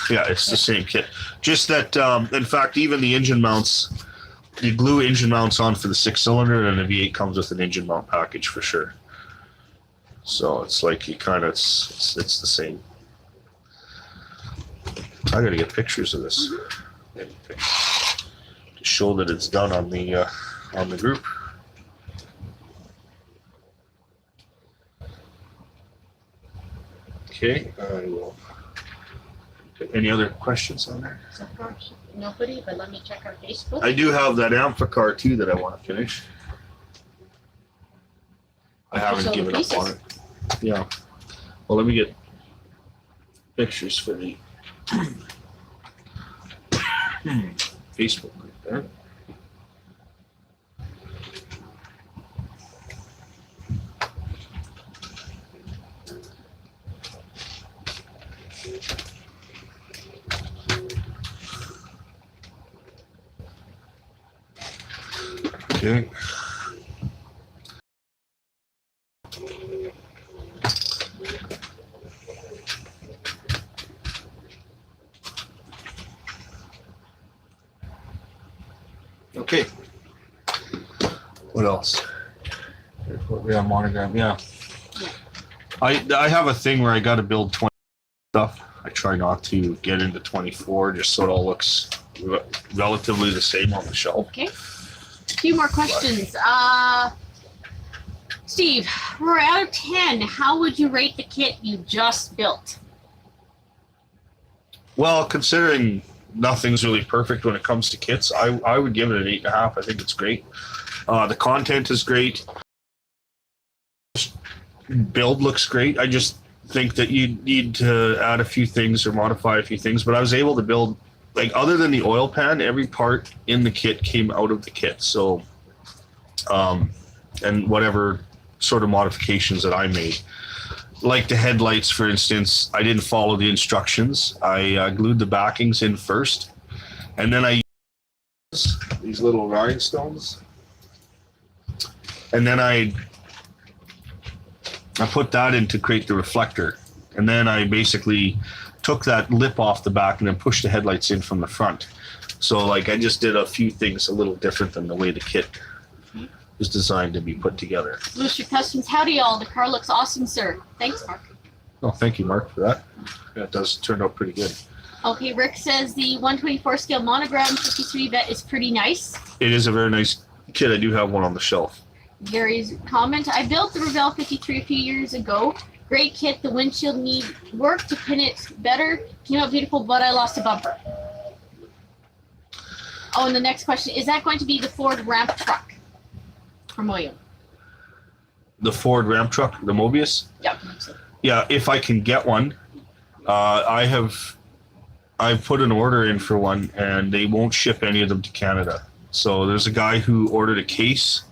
Yeah, it's the same kit. Just that, in fact, even the engine mounts, you glue engine mounts on for the 6-cylinder, and the V8 comes with an engine mount package for sure. So it's like you kind of, it's the same. I gotta get pictures of this to show that it's done on the group. Okay, I will. Any other questions on there? So far, nobody, but let me check our Facebook. I do have that Amphicar too that I want to finish. I haven't given up on it. Yeah. Well, let me get pictures for the Facebook group there. Okay. Okay. What else? We have monogram. Yeah. I have a thing where I got to build 20 stuff. I try not to get into 24, just so it all looks relatively the same on the shelf. Okay. A few more questions. Steve, we're out of 10. How would you rate the kit you just built? Well, considering nothing's really perfect when it comes to kits, I would give it an 8.5. I think it's great. The content is great. Build looks great. I just think that you need to add a few things or modify a few things, but I was able to build, like, other than the oil pan, every part in the kit came out of the kit. So, and whatever sort of modifications that I made, like the headlights, for instance, I didn't follow the instructions. I glued the backings in first, and then I used these little rhinestones, and then I put that in to create the reflector, and then I basically took that lip off the back and then pushed the headlights in from the front. So, like, I just did a few things a little different than the way the kit was designed to be put together. Booster Customs, howdy all. The car looks awesome, sir. Thanks, Mark. Oh, thank you, Mark, for that. Yeah, it does turn out pretty good. Okay, Rick says the 124 scale monogram 53 vet is pretty nice. It is a very nice kit. I do have one on the shelf. Gary's comment, I built the Revell 53 a few years ago. Great kit. The windshield need work to pin it better. Came out beautiful, but I lost a bumper. Oh, and the next question, is that going to be the Ford ramp truck? From William. The Ford ramp truck, the Mobius? Yeah. Yeah, if I can get one. I have I put an order in for one, and they won't ship any of them to Canada. So there's a guy who ordered a case,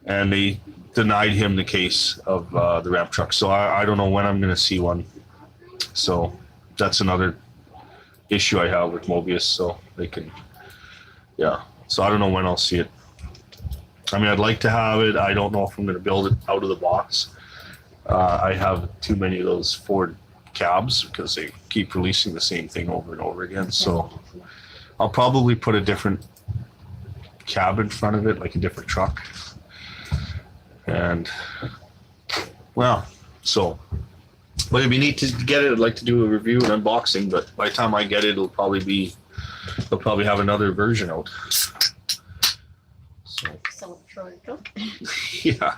and they denied him the case of the ramp truck. So I don't know when I'm going to see one. So that's another issue I have with Mobius. So they can, yeah. So I don't know when I'll see it. I mean, I'd like to have it. I don't know if I'm going to build it out of the box. I have too many of those Ford cabs because they keep releasing the same thing over and over again. So I'll probably put a different cab in front of it, like a different truck. And well, so, but it'd be neat to get it. I'd like to do a review and unboxing, but by the time I get it, they'll probably have another version out. So yeah,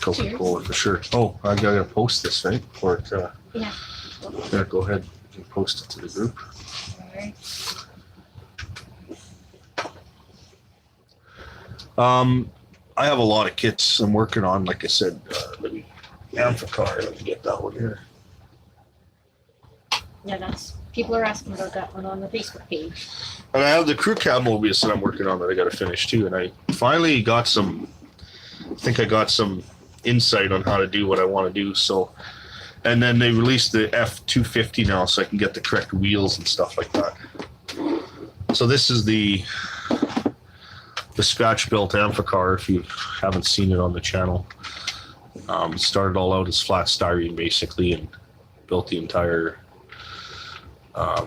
Coca-Cola for sure. Oh, I gotta post this, right? Or yeah. Go ahead and post it to the group. All right. I have a lot of kits I'm working on. Like I said, the Amphicar. Let me get that one here. Yeah, that's people are asking about that one on the Facebook page. And I have the crew cab Mobius that I'm working on that I got to finish too. And I finally got some. I think I got some insight on how to do what I want to do. So, and then they released the F250 now, so I can get the correct wheels and stuff like that. So this is the scratch built Amphicar. If you haven't seen it on the channel, started all out as flat styrene basically, and built the entire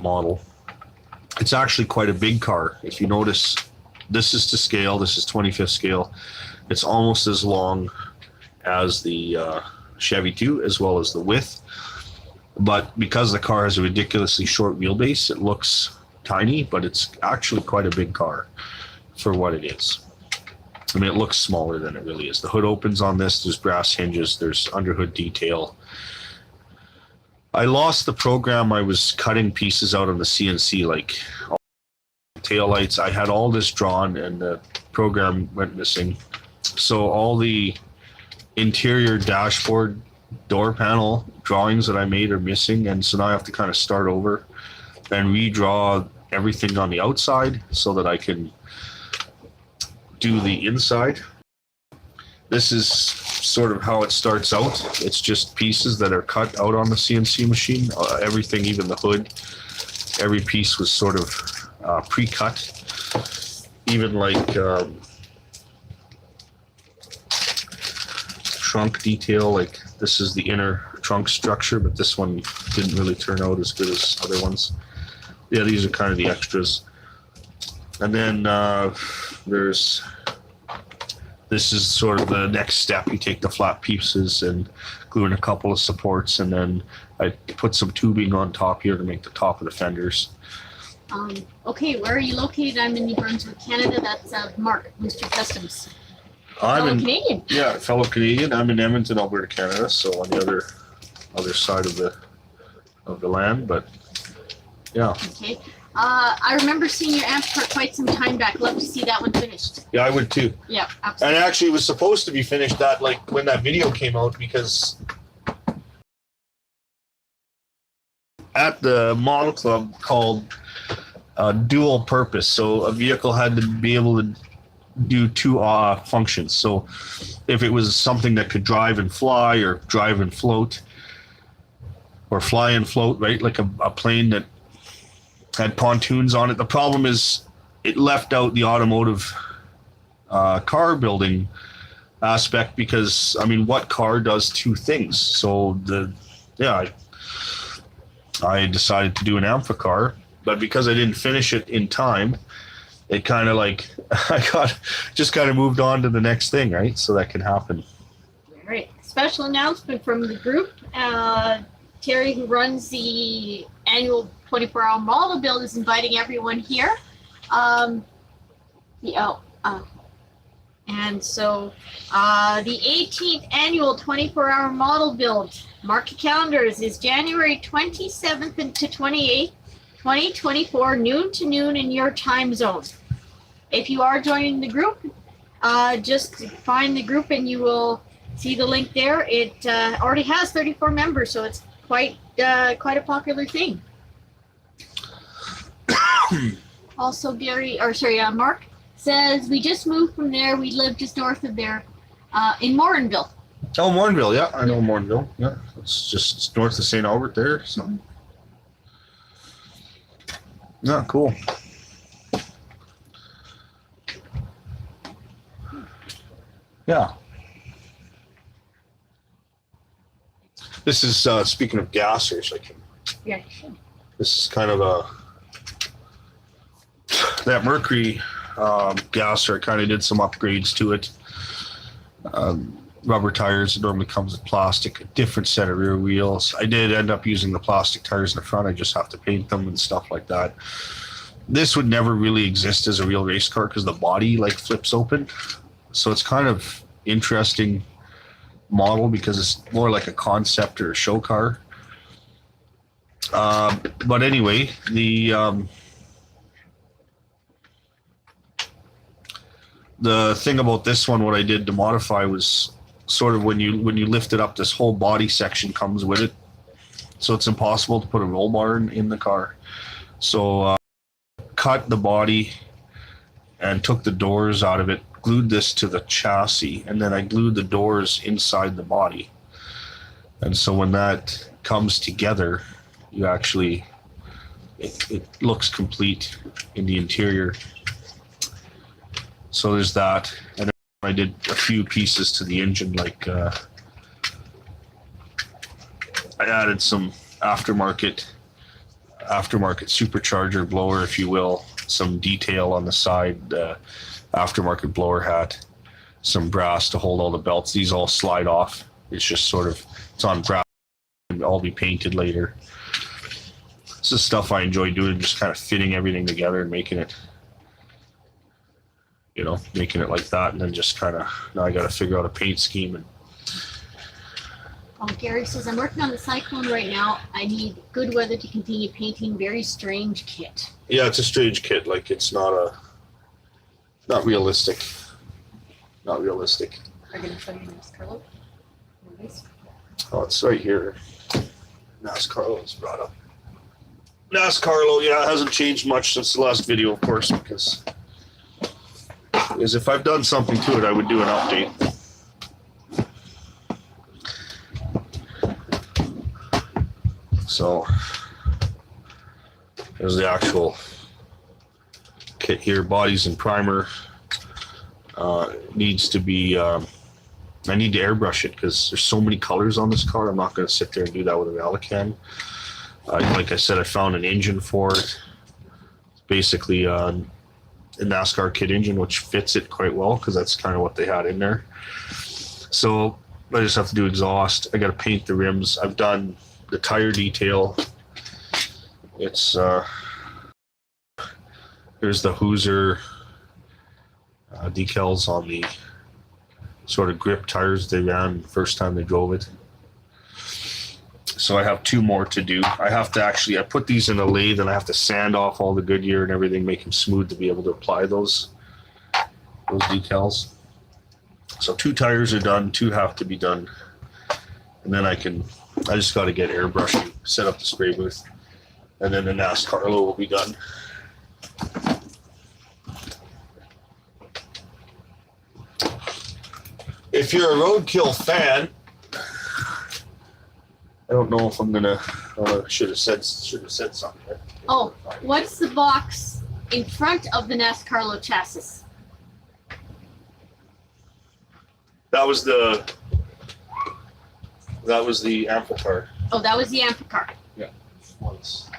model. It's actually quite a big car. If you notice, this is to scale. This is 25th scale. It's almost as long as the Chevy 2, as well as the width. But because the car has a ridiculously short wheelbase, it looks tiny, but it's actually quite a big car for what it is. I mean, it looks smaller than it really is. The hood opens on this. There's brass hinges. There's underhood detail. I lost the program. I was cutting pieces out on the CNC, like tail lights. I had all this drawn, and the program went missing. So all the interior dashboard door panel drawings that I made are missing, and so now I have to kind of start over and redraw everything on the outside so that I can do the inside. This is sort of how it starts out. It's just pieces that are cut out on the CNC machine. Everything, even the hood, every piece was sort of pre-cut. Even like trunk detail, like this is the inner trunk structure, but this one didn't really turn out as good as other ones. Yeah, these are kind of the extras. And then this is sort of the next step. You take the flat pieces and glue in a couple of supports, and then I put some tubing on top here to make the top of the fenders. Okay, where are you located? I'm in New Brunswick, Canada. That's Mark, Mr. Customs. I'm Canadian. Yeah, fellow Canadian. I'm in Edmonton, Alberta, Canada, so on the other side of the land. But yeah. Okay. I remember seeing your Amphicar quite some time back. Love to see that one finished. Yeah, I would too. Yeah, absolutely. And actually, it was supposed to be finished that like when that video came out, because at the model club called dual purpose. So a vehicle had to be able to do two functions. So if it was something that could drive and fly, or drive and float, or fly and float, right? Like a plane that had pontoons on it. The problem is it left out the automotive car building aspect, because I mean, what car does two things? So I decided to do an Amphicar, but because I didn't finish it in time, it kind of like just kind of moved on to the next thing, right? So that can happen. All right. Special announcement from the group. Terry, who runs the annual 24-hour model build, is inviting everyone here. And so the 18th annual 24-hour model build, mark your calendars, is January 27th to 28th, 2024, noon to noon in your time zone. If you are joining the group, just find the group and you will see the link there. It already has 34 members, so it's quite a popular thing. Also, Mark says we just moved from there. We live just north of there, in Morinville. Oh, Morinville, yeah, I know Morinville. Yeah, it's north of St. Albert there. So, yeah, cool. Yeah. This is speaking of gassers. Yeah, you should. This is kind of that Mercury gasser. I kind of did some upgrades to it. Rubber tires. It normally comes with plastic. A different set of rear wheels. I did end up using the plastic tires in the front. I just have to paint them and stuff like that. This would never really exist as a real race car because the body like flips open. So it's kind of interesting model because it's more like a concept or a show car. But anyway, the thing about this one, what I did to modify was sort of when you lift it up, this whole body section comes with it. So it's impossible to put a roll bar in the car. So cut the body and took the doors out of it, glued this to the chassis, and then I glued the doors inside the body. And so when that comes together, you actually, it looks complete in the interior. So there's that. And then I did a few pieces to the engine, like I added some aftermarket supercharger blower, if you will, some detail on the side, aftermarket blower hat, some brass to hold all the belts. These all slide off. It's just sort of, it's on brass and all be painted later. This is stuff I enjoy doing, just kind of fitting everything together and making it, making it like that. And then just kind of, now I got to figure out a paint scheme. And Gary says, I'm working on the Cyclone right now. I need good weather to continue painting. Very strange kit. yeah, it's a strange kit. Like it's not realistic. Not realistic. Are you going to show me NASCAR? Oh, it's right here. NASCAR is brought up. NASCAR, yeah, it hasn't changed much since the last video, of course, because if I've done something to it, I would do an update. So there's the actual kit here. Bodies and primer. Needs to be, I need to airbrush it because there's so many colors on this car. I'm not going to sit there and do that with a Valican. Like I said, I found an engine for it. It's basically a NASCAR kit engine, which fits it quite well because that's kind of what they had in there. So I just have to do exhaust. I got to paint the rims. I've done the tire detail. It's here's the Hoosier decals on the sort of grip tires they ran the first time they drove it. So I have two more to do. I have to I put these in a lathe and I have to sand off all the Goodyear and everything, make them smooth to be able to apply those decals. So 2 tires are done, 2 have to be done. And then I just got to get airbrushing, set up the spray booth, and then the NASCAR will be done. If you're a roadkill fan, I don't know if I'm gonna. Should have said something. Right? Oh, what's the box in front of the NASCAR chassis? That was the amplifier. Oh, that was the amplifier. Yeah. Once.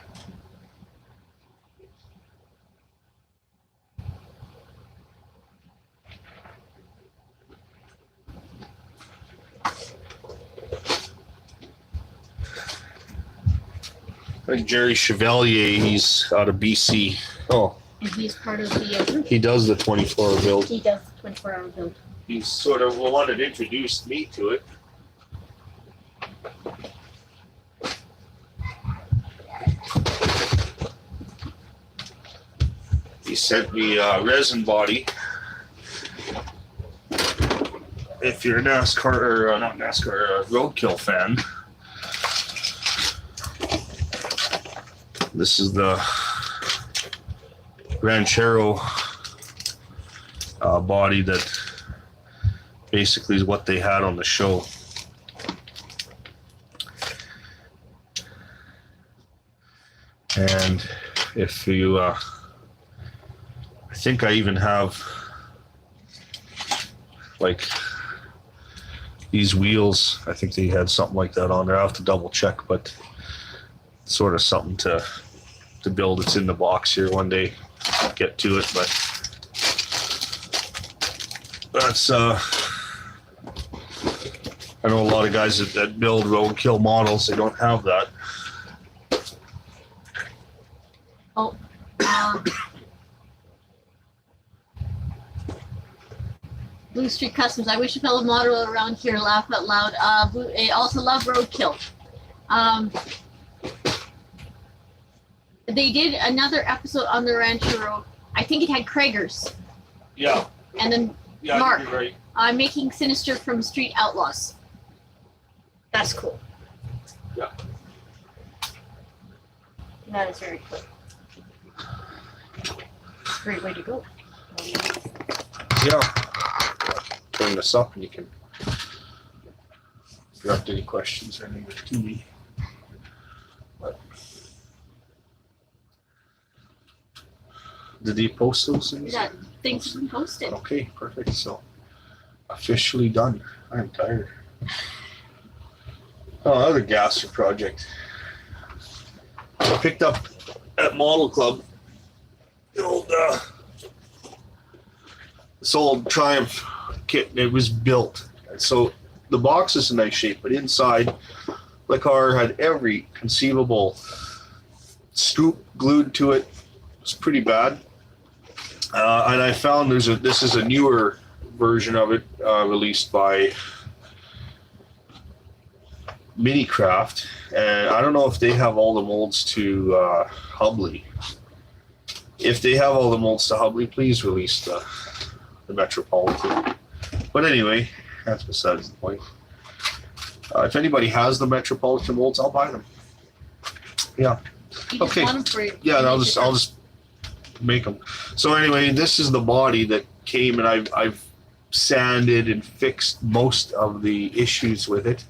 I think Jerry Chevalier, he's out of BC. Oh. And he's part of the group. He does the 24-hour build. He does the 24-hour build. He sort of wanted to introduce me to it. He sent me a resin body. If you're a NASCAR, or not NASCAR, a roadkill fan, this is the Ranchero body that basically is what they had on the show. And if you, I think I even have like these wheels. I think they had something like that on there. I have to double check, but sort of something to build. It's in the box here one day. Get to it, but that's I know a lot of guys that build roadkill models, they don't have that. Oh, Blue Street Customs. I wish a fellow model around here laugh out loud. I also love roadkill. They did another episode on the Ranchero. I think it had Krager's. Yeah. And then Yeah, Mark. you're right. Making Sinister from Street Outlaws. That's cool. Yeah. That is very cool. It's a great way to go. Yeah. Turn this up and you can direct any questions or anything to me. But did he post those things? That thing's been posted. Okay, perfect. So officially done. I'm tired. Oh, another gasser project. I picked up at Model Club the old this old Triumph kit. It was built, so the box is in nice shape, but inside the car had every conceivable scoop glued to it. It was pretty bad. And I found this is a newer version of it, released by Minicraft, and I don't know if they have all the molds to Hubley. If they have all the molds to Hubley, please release the Metropolitan. But anyway, that's besides the point. If anybody has the Metropolitan molds, I'll buy them. Yeah. You just Okay. want them for your Yeah, and I'll just make them. So anyway, this is the body that came, and I've sanded and fixed most of the issues with it,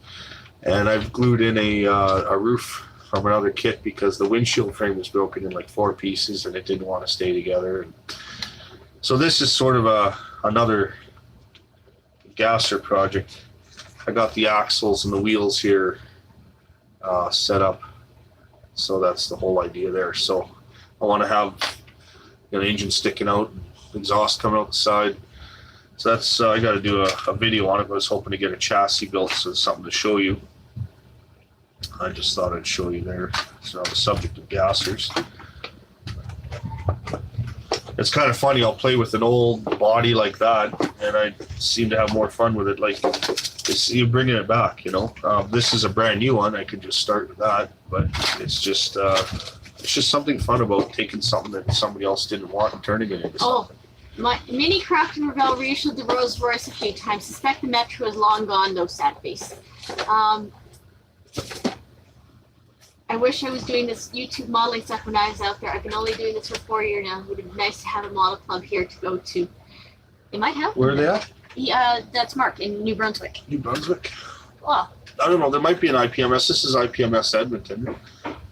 and I've glued in a roof from another kit because the windshield frame was broken in like 4 pieces and it didn't want to stay together. And so this is sort of another gasser project. I got the axles and the wheels here set up, so that's the whole idea there. So I want to have an engine sticking out, exhaust coming out the side. So that's I got to do a video on it. I was hoping to get a chassis built, so it's something to show you. I just thought I'd show you there. So on the subject of gassers, it's kind of funny. I'll play with an old body like that, and I seem to have more fun with it. Like you're bringing it back, you know. This is a brand new one. I could just start with that, but it's just something fun about taking something that somebody else didn't want and turning it into something. My Minicraft and Ravel reissued the Rolls Royce a few times. Suspect the Metro is long gone, though, sad face. I wish I was doing this YouTube modeling stuff when I was out there. I've been only doing this for 4 years now. It would be nice to have a model club here to go to. They might have. Where are they at? Yeah, that's Mark in New Brunswick. New Brunswick. Well, I don't know. There might be an IPMS. This is IPMS Edmonton.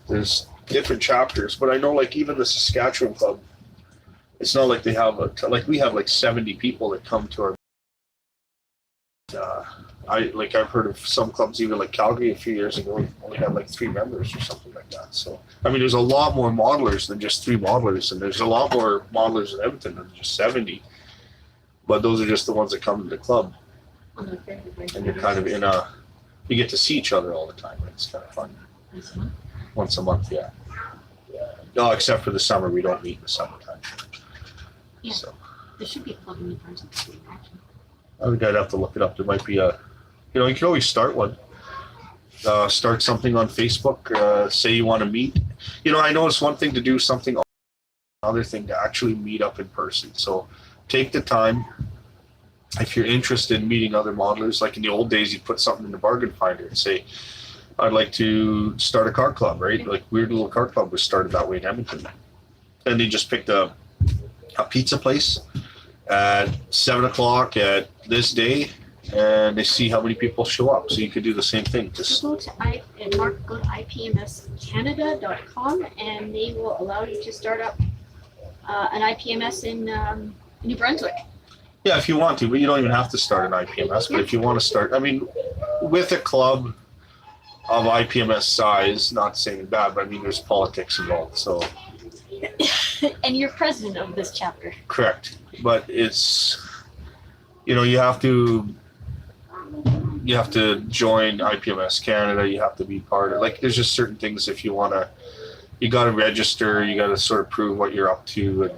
There's different chapters, but I know like even the Saskatchewan club. It's not like they have like we have like 70 people that come to our. I've heard of some clubs, even like Calgary a few years ago, only had like 3 members or something like that. So I mean, there's a lot more modelers than just 3 modelers, and there's a lot more modelers in Edmonton than just 70. But those are just the ones that come to the club, and you're kind of you get to see each other all the time. Right? It's kind of fun. Once a month, yeah. No, except for the summer, we don't meet in the summertime. Yeah. So there should be a club in New Brunswick. Actually. I think I'd have to look it up. There might be you can always start one. Start something on Facebook. Say you want to meet. I know it's one thing to do something, another thing to actually meet up in person. So take the time. If you're interested in meeting other modelers, like in the old days, you'd put something in the bargain finder and say, I'd like to start a car club, right? Like Weird Little Car Club was started that way in Edmonton. And they just picked a a pizza place at 7 o'clock at this day, and they see how many people show up. So you could do the same thing. Just Go to go to ipmscanada.com and they will allow you to start up an IPMS in New Brunswick. yeah, if you want to, but you don't even have to start an IPMS. But if you want to start, I mean, with a club of IPMS size, not saying bad, but I mean, there's politics involved. So And you're president of this chapter. correct, but it's, you know, you have to join IPMS Canada. You have to be part of, like, there's just certain things if you want to, you got to register, you got to sort of prove what you're up to, and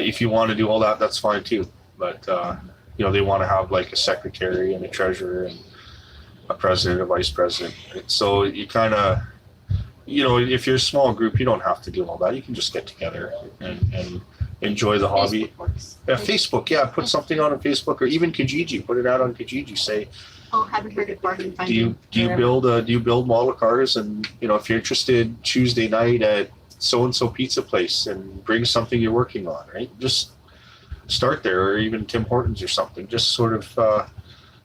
if you want to do all that, that's fine too. But you know, they want to have like a secretary and a treasurer and a president, a vice president. And so you kind of, you know, if you're a small group, you don't have to do all that. You can just get together and enjoy the hobby. Facebook works. Facebook, yeah, put something on Facebook, or even Kijiji, put it out on Kijiji. Say, Oh, haven't heard of bargain do finding. you build model cars? And you know, if you're interested, Tuesday night at so and so pizza place, and bring something you're working on. Right, just start there, or even Tim Hortons or something. Just sort of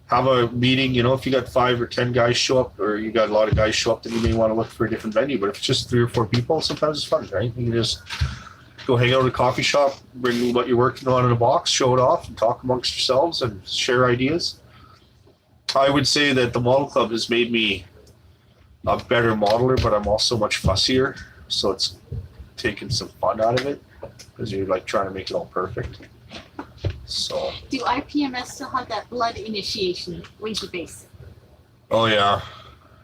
have a meeting. You know, if you got 5 or 10 guys show up, or you got a lot of guys show up, then you may want to look for a different venue. But if it's just 3 or 4 people, sometimes it's fun, right? You can just go hang out at a coffee shop, bring what you're working on in a box, show it off, and talk amongst yourselves and share ideas. I would say that the model club has made me a better modeler, but I'm also much fussier. So it's taken some fun out of it, because you're like trying to make it all perfect. So. Do IPMS still have that blood initiation winky base? Oh yeah,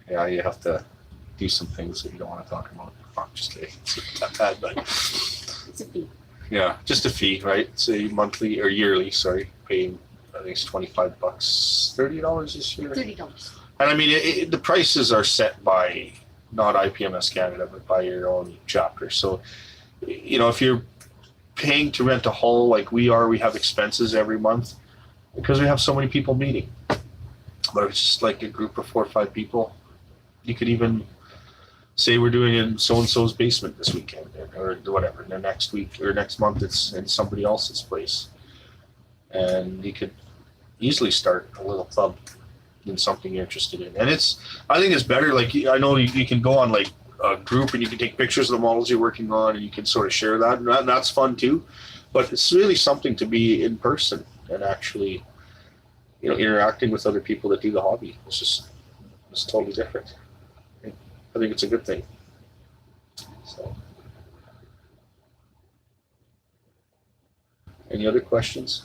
yeah. You have to do some things that you don't want to talk about. I'm just kidding. It's not that bad, but It's a fee. yeah, just a fee, right? Say monthly or yearly. Sorry, paying I think it's $25, $30 this year. $30. And I mean, the prices are set by not IPMS Canada, but by your own chapter. So, you know, if you're paying to rent a hall like we are, we have expenses every month because we have so many people meeting. But if it's just like a group of 4 or 5 people, you could even say we're doing it in so-and-so's basement this weekend, or whatever. And then next week or next month it's in somebody else's place. And you could easily start a little club in something you're interested in. And I think it's better, like, I know you can go on like a group and you can take pictures of the models you're working on and you can sort of share that, and that's fun too. But it's really something to be in person and actually, you know, interacting with other people that do the hobby. It's totally different. I think it's a good thing. So, any other questions?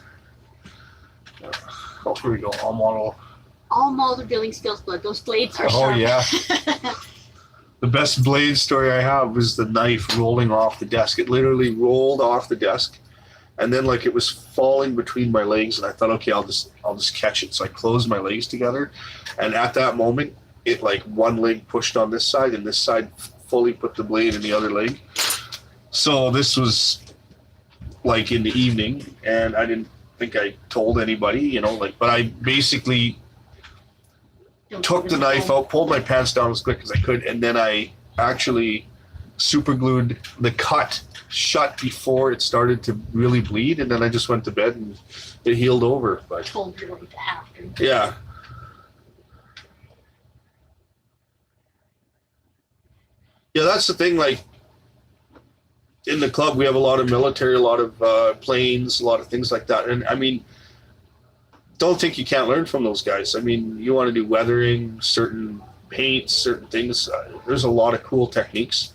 Oh, here we go. All model. All model drilling skills blood. Those blades are Oh sharp. yeah. The best blade story I have was the knife rolling off the desk. It literally rolled off the desk, and then like it was falling between my legs, and I thought, okay, I'll just catch it. So I closed my legs together, and at that moment, it like one leg pushed on this side, and this side fully put the blade in the other leg. So this was like in the evening, and I didn't think I told anybody, you know, like, but I basically took the knife out, pulled my pants down as quick as I could, and then I actually super glued the cut shut before it started to really bleed, and then I just went to bed and it healed over. But Told you right after. yeah. Yeah, that's the thing, like, in the club we have a lot of military, a lot of planes, a lot of things like that. And I mean, don't think you can't learn from those guys. I mean, you want to do weathering, certain paints, certain things. There's a lot of cool techniques.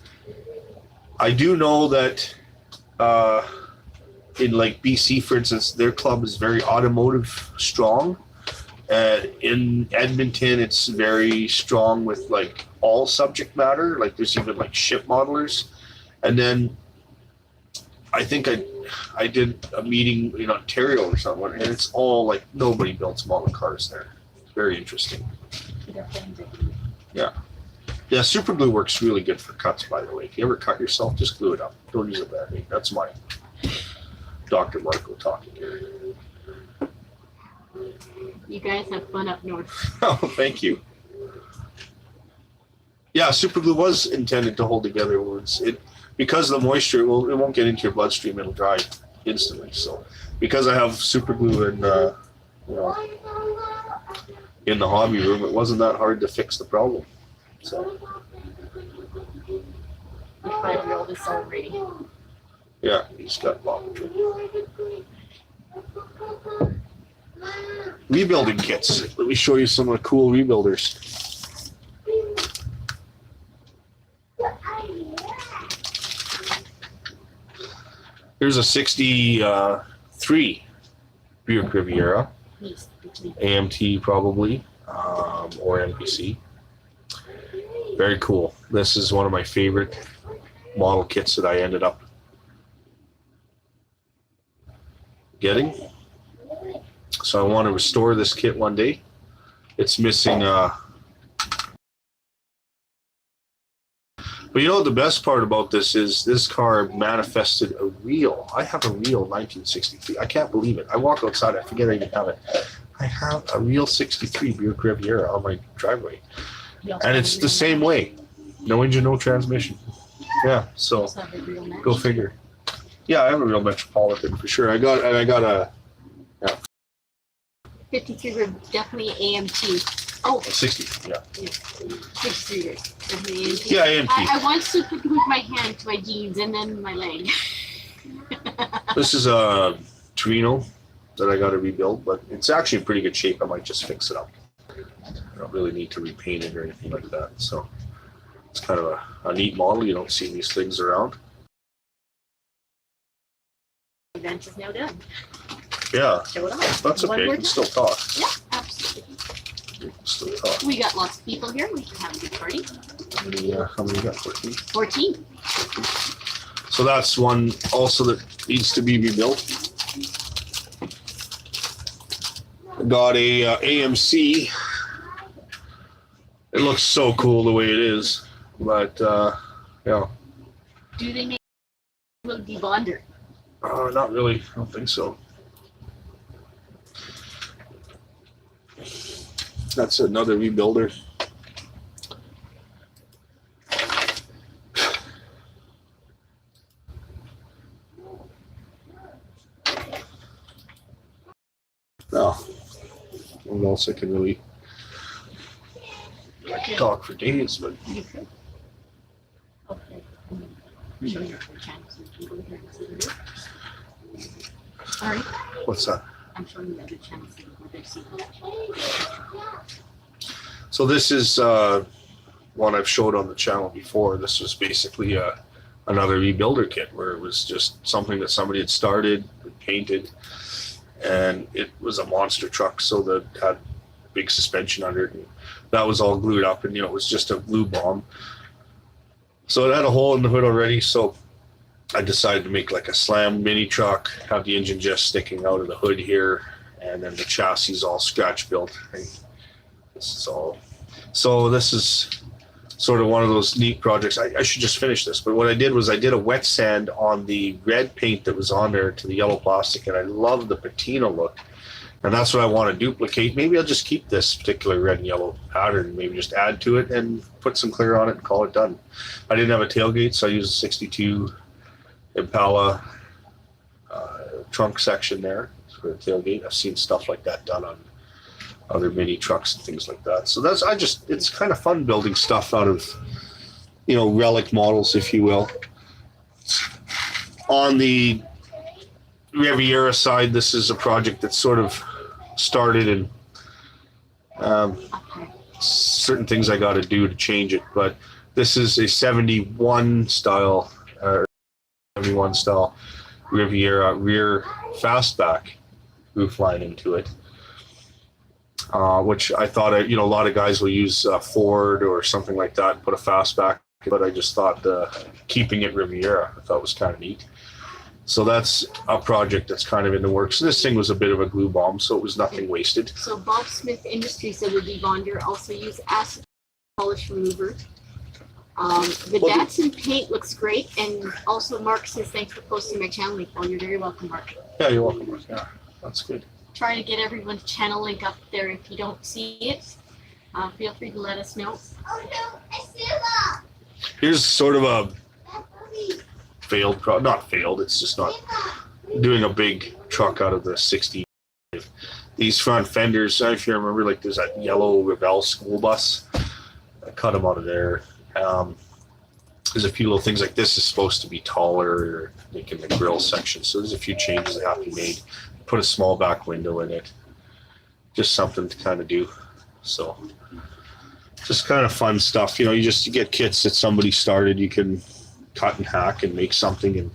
I do know that in like BC, for instance, their club is very automotive strong. In Edmonton, it's very strong with like all subject matter. Like there's even like ship modelers. And then I think I did a meeting in Ontario or something, and it's all like nobody builds model cars there. It's very interesting. Yeah. Yeah, super glue works really good for cuts, by the way. If you ever cut yourself, just glue it up. Don't use a band-aid. That's my Dr. Marco talking here. You guys have fun up north. Oh, thank you. Yeah, super glue was intended to hold together wounds. because the moisture, it won't get into your bloodstream. It'll dry instantly. So because I have super glue and you know, in the hobby room, it wasn't that hard to fix the problem. So You 5-year-old is already. yeah, he's got locked. Rebuilding kits. Let me show you some of the cool rebuilders. Here's a 63 Buick Riviera, AMT probably, or MPC. Very cool. This is one of my favorite model kits that I ended up getting. So I want to restore this kit one day. It's missing but you know what the best part about this is? This car manifested a real. I have a real 1963. I can't believe it. I walk outside, I forget I even have it. I have a real 63 Buick Riviera on my driveway. And it's the same way. No engine, no transmission. Yeah, so go figure. Yeah, I have a real Metropolitan for sure. I got a 53 were definitely AMT. Oh, 60, yeah. 63 years. Definitely AMT. Yeah, AMT. I once super glued my hand to my jeans and then my leg. This is a Torino that I got to rebuild, but it's actually in pretty good shape. I might just fix it up. I don't really need to repaint it or anything like that. So it's kind of a neat model. You don't see these things around. The event is now done. Yeah, Show it off. that's okay. You can still talk. Yeah, absolutely. You can still talk. We got lots of people here. We can have a good party. How many you got? 14? 14. So that's one also that needs to be rebuilt. Got a AMC. It looks so cool the way it is, but yeah. Do they make a little debonder? Not really. I don't think so. That's another rebuilder. No. What else I can really... I can talk for days, but... You could. Okay. Show you other channels and you can go here and see the videos. Sorry, What's that? I'm showing you other channels and you can go there and see the So this is one I've showed on the channel before. This was basically another rebuilder kit where it was just something that somebody had started, painted, and it was a monster truck, so that had big suspension under it. And that was all glued up, and it was just a glue bomb. So it had a hole in the hood already, so I decided to make like a slam mini truck, have the engine just sticking out of the hood here, and then the chassis is all scratch built. And this is all. So this is sort of one of those neat projects. I should just finish this, but what I did was I did a wet sand on the red paint that was on there to the yellow plastic, and I love the patina look. And that's what I want to duplicate. Maybe I'll just keep this particular red and yellow pattern, maybe just add to it and put some clear on it and call it done. I didn't have a tailgate, so I used a 62 Impala trunk section there for the tailgate. I've seen stuff like that done on other mini trucks and things like that. So that's, it's kind of fun building stuff out of, relic models, if you will. On the Riviera side, this is a project that sort of started, and certain things I got to do to change it. But this is a 71 style Riviera rear fastback roof line into it, which I thought a lot of guys will use Ford or something like that and put a fastback. But I just thought keeping it Riviera I thought was kind of neat. So that's a project that's kind of in the works. This thing was a bit of a glue bomb, so it was nothing wasted. So Bob Smith Industries said the debonder also use acid polish remover. The Datsun paint looks great, and also Mark says thanks for posting my channel link. Well, you're very welcome, Mark. Yeah, you're welcome, Mark. Yeah, that's good. Trying to get everyone's channel link up there. If you don't see it, feel free to let us know. Oh no, I still up. Here's sort of failed, not failed, it's just not doing a big truck out of the 60. These front fenders, if you remember, like there's that yellow Revell school bus. I cut them out of there. There's a few little things like this is supposed to be taller, like in the grill section. So there's a few changes that have to be made. Put a small back window in it. Just something to kind of do. So just kind of fun stuff. You know, you get kits that somebody started, you can cut and hack and make something, and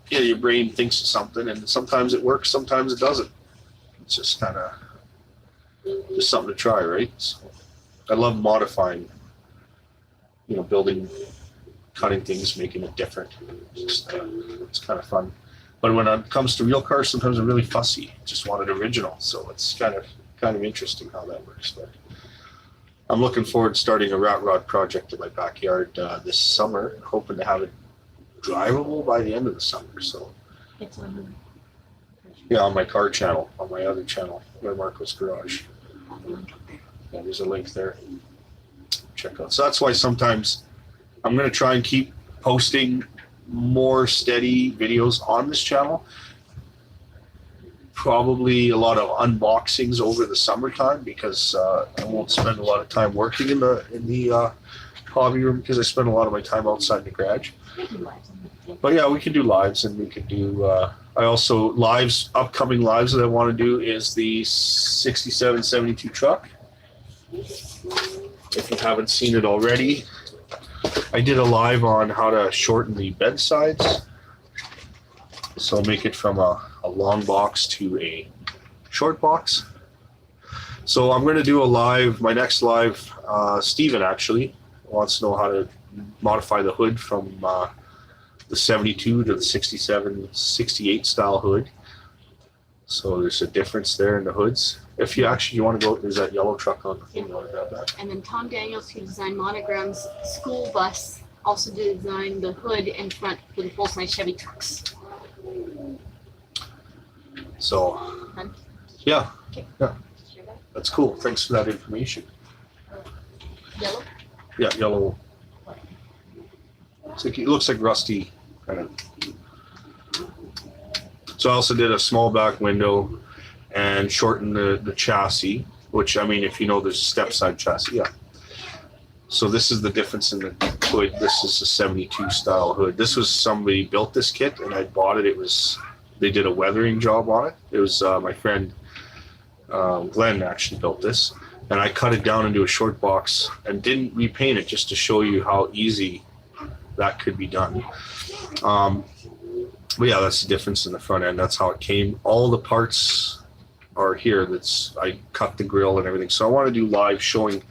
yeah, your brain thinks of something, and sometimes it works, sometimes it doesn't. It's just kind of just something to try, right? So I love modifying, you know, building, cutting things, making it different. Just it's kind of fun. But when it comes to real cars, sometimes I'm really fussy. Just want it original. So it's kind of interesting how that works. But I'm looking forward to starting a rat rod project in my backyard this summer, hoping to have it drivable by the end of the summer. So It's on yeah, on my car channel, on my other channel, my Marco's Garage. Yeah, there's a link there. Check out. So that's why sometimes I'm going to try and keep posting more steady videos on this channel. Probably a lot of unboxings over the summertime because I won't spend a lot of time working in the hobby room because I spend a lot of my time outside the garage. But yeah, we can do lives, and we can do. I also upcoming lives that I want to do is the 6772 truck. If you haven't seen it already, I did a live on how to shorten the bed sides. So make it from a long box to a short box. So I'm going to do a live, my next live, Steven actually wants to know how to modify the hood from the 72 to the 67, 68 style hood. So there's a difference there in the hoods. If you want to go, there's that yellow truck on the thing, you want to grab that. And then Tom Daniels, who designed Monogram's school bus, also designed the hood and front for the full-size Chevy trucks. So, yeah, that's cool. Thanks for that information. Yellow? Yeah, yellow. It looks like rusty, kind of. So I also did a small back window and shortened the chassis, which, I mean, if you know there's a step side chassis, yeah. So this is the difference in the hood. This is a 72 style hood. This was somebody built this kit and I bought it. They did a weathering job on it. It was my friend Glenn actually built this, and I cut it down into a short box and didn't repaint it just to show you how easy that could be done. But yeah, that's the difference in the front end. That's how it came. All the parts are here. I cut the grill and everything. So I want to do live showing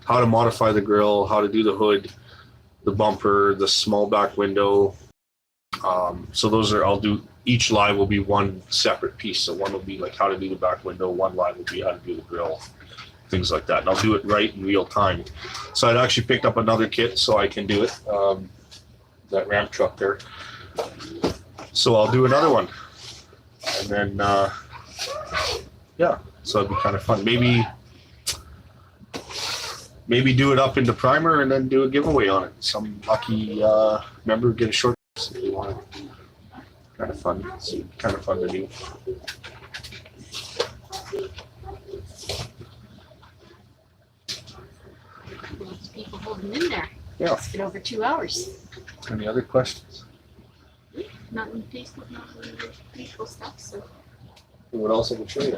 how to modify the grill, how to do the hood, the bumper, the small back window. So I'll do, each live will be one separate piece. So one will be like how to do the back window, one live will be how to do the grill, things like that. And I'll do it right in real time. So I'd actually picked up another kit so I can do it, that ramp truck there. So I'll do another one. And then, yeah, so it'd be kind of fun. Maybe do it up into primer and then do a giveaway on it. Some lucky member get a short if you want it. Kind of fun. It's kind of fun to do. Lots of people holding in there. Yeah. It's been over 2 hours. Any other questions? Not in Facebook, not in the Facebook stuff. So What else I can show you?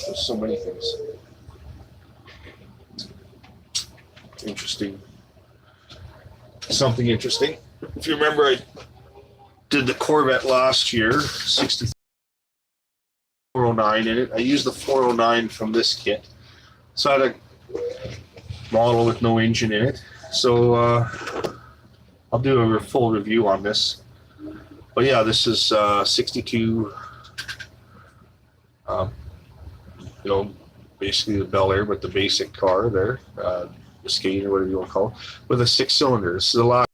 There's so many things. Interesting. Something interesting. If you remember, I did the Corvette last year, 409 in it. I used the 409 from this kit. So I had a model with no engine in it. So I'll do a full review on this. But yeah, this is 62, basically the Bel Air, but the basic car there, the skate or whatever you want to call it, with a 6-cylinder. This is the last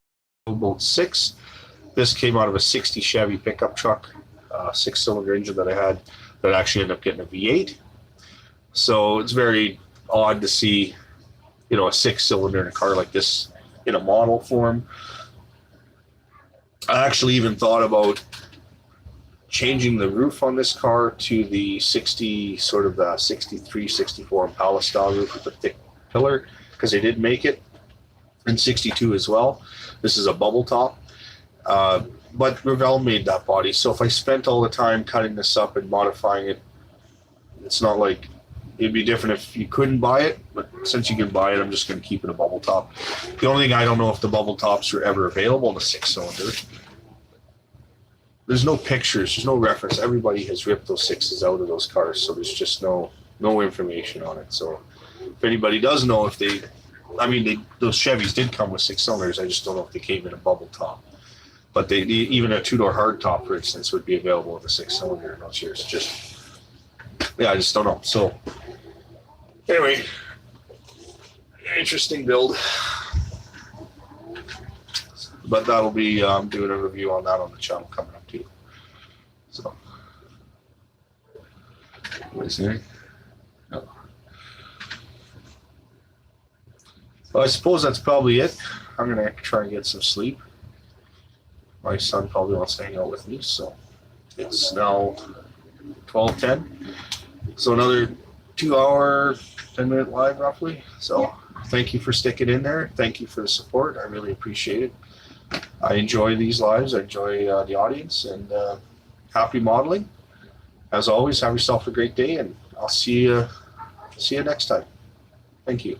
boat 6. This came out of a 60 Chevy pickup truck, 6-cylinder engine that I had that actually ended up getting a V8. So it's very odd to see, a 6-cylinder in a car like this in a model form. I actually even thought about changing the roof on this car to the 60, sort of the 63, 64 Impala style roof with a thick pillar, because they did make it in 62 as well. This is a bubble top. But Revell made that body, so if I spent all the time cutting this up and modifying it, it's not like it'd be different if you couldn't buy it, but since you can buy it, I'm just going to keep it a bubble top. The only thing I don't know if the bubble tops are ever available in a 6-cylinder. There's no pictures, there's no reference. Everybody has ripped those 6s out of those cars, so there's just no information on it. So if anybody does know if they, those Chevys did come with 6 cylinders. I just don't know if they came in a bubble top. But even a 2-door hardtop, for instance, would be available with a 6-cylinder in those years. I just don't know. So anyway, interesting build. But that'll be doing a review on that on the channel coming up too. So, what is there? No. Well, I suppose that's probably it. I'm gonna try and get some sleep. My son probably wants to hang out with me, so it's now 12:10. So another 2-hour, 10-minute live roughly. So thank you for sticking in there. Thank you for the support. I really appreciate it. I enjoy these lives. I enjoy the audience, and happy modeling. As always, have yourself a great day, and I'll see you next time. Thank you.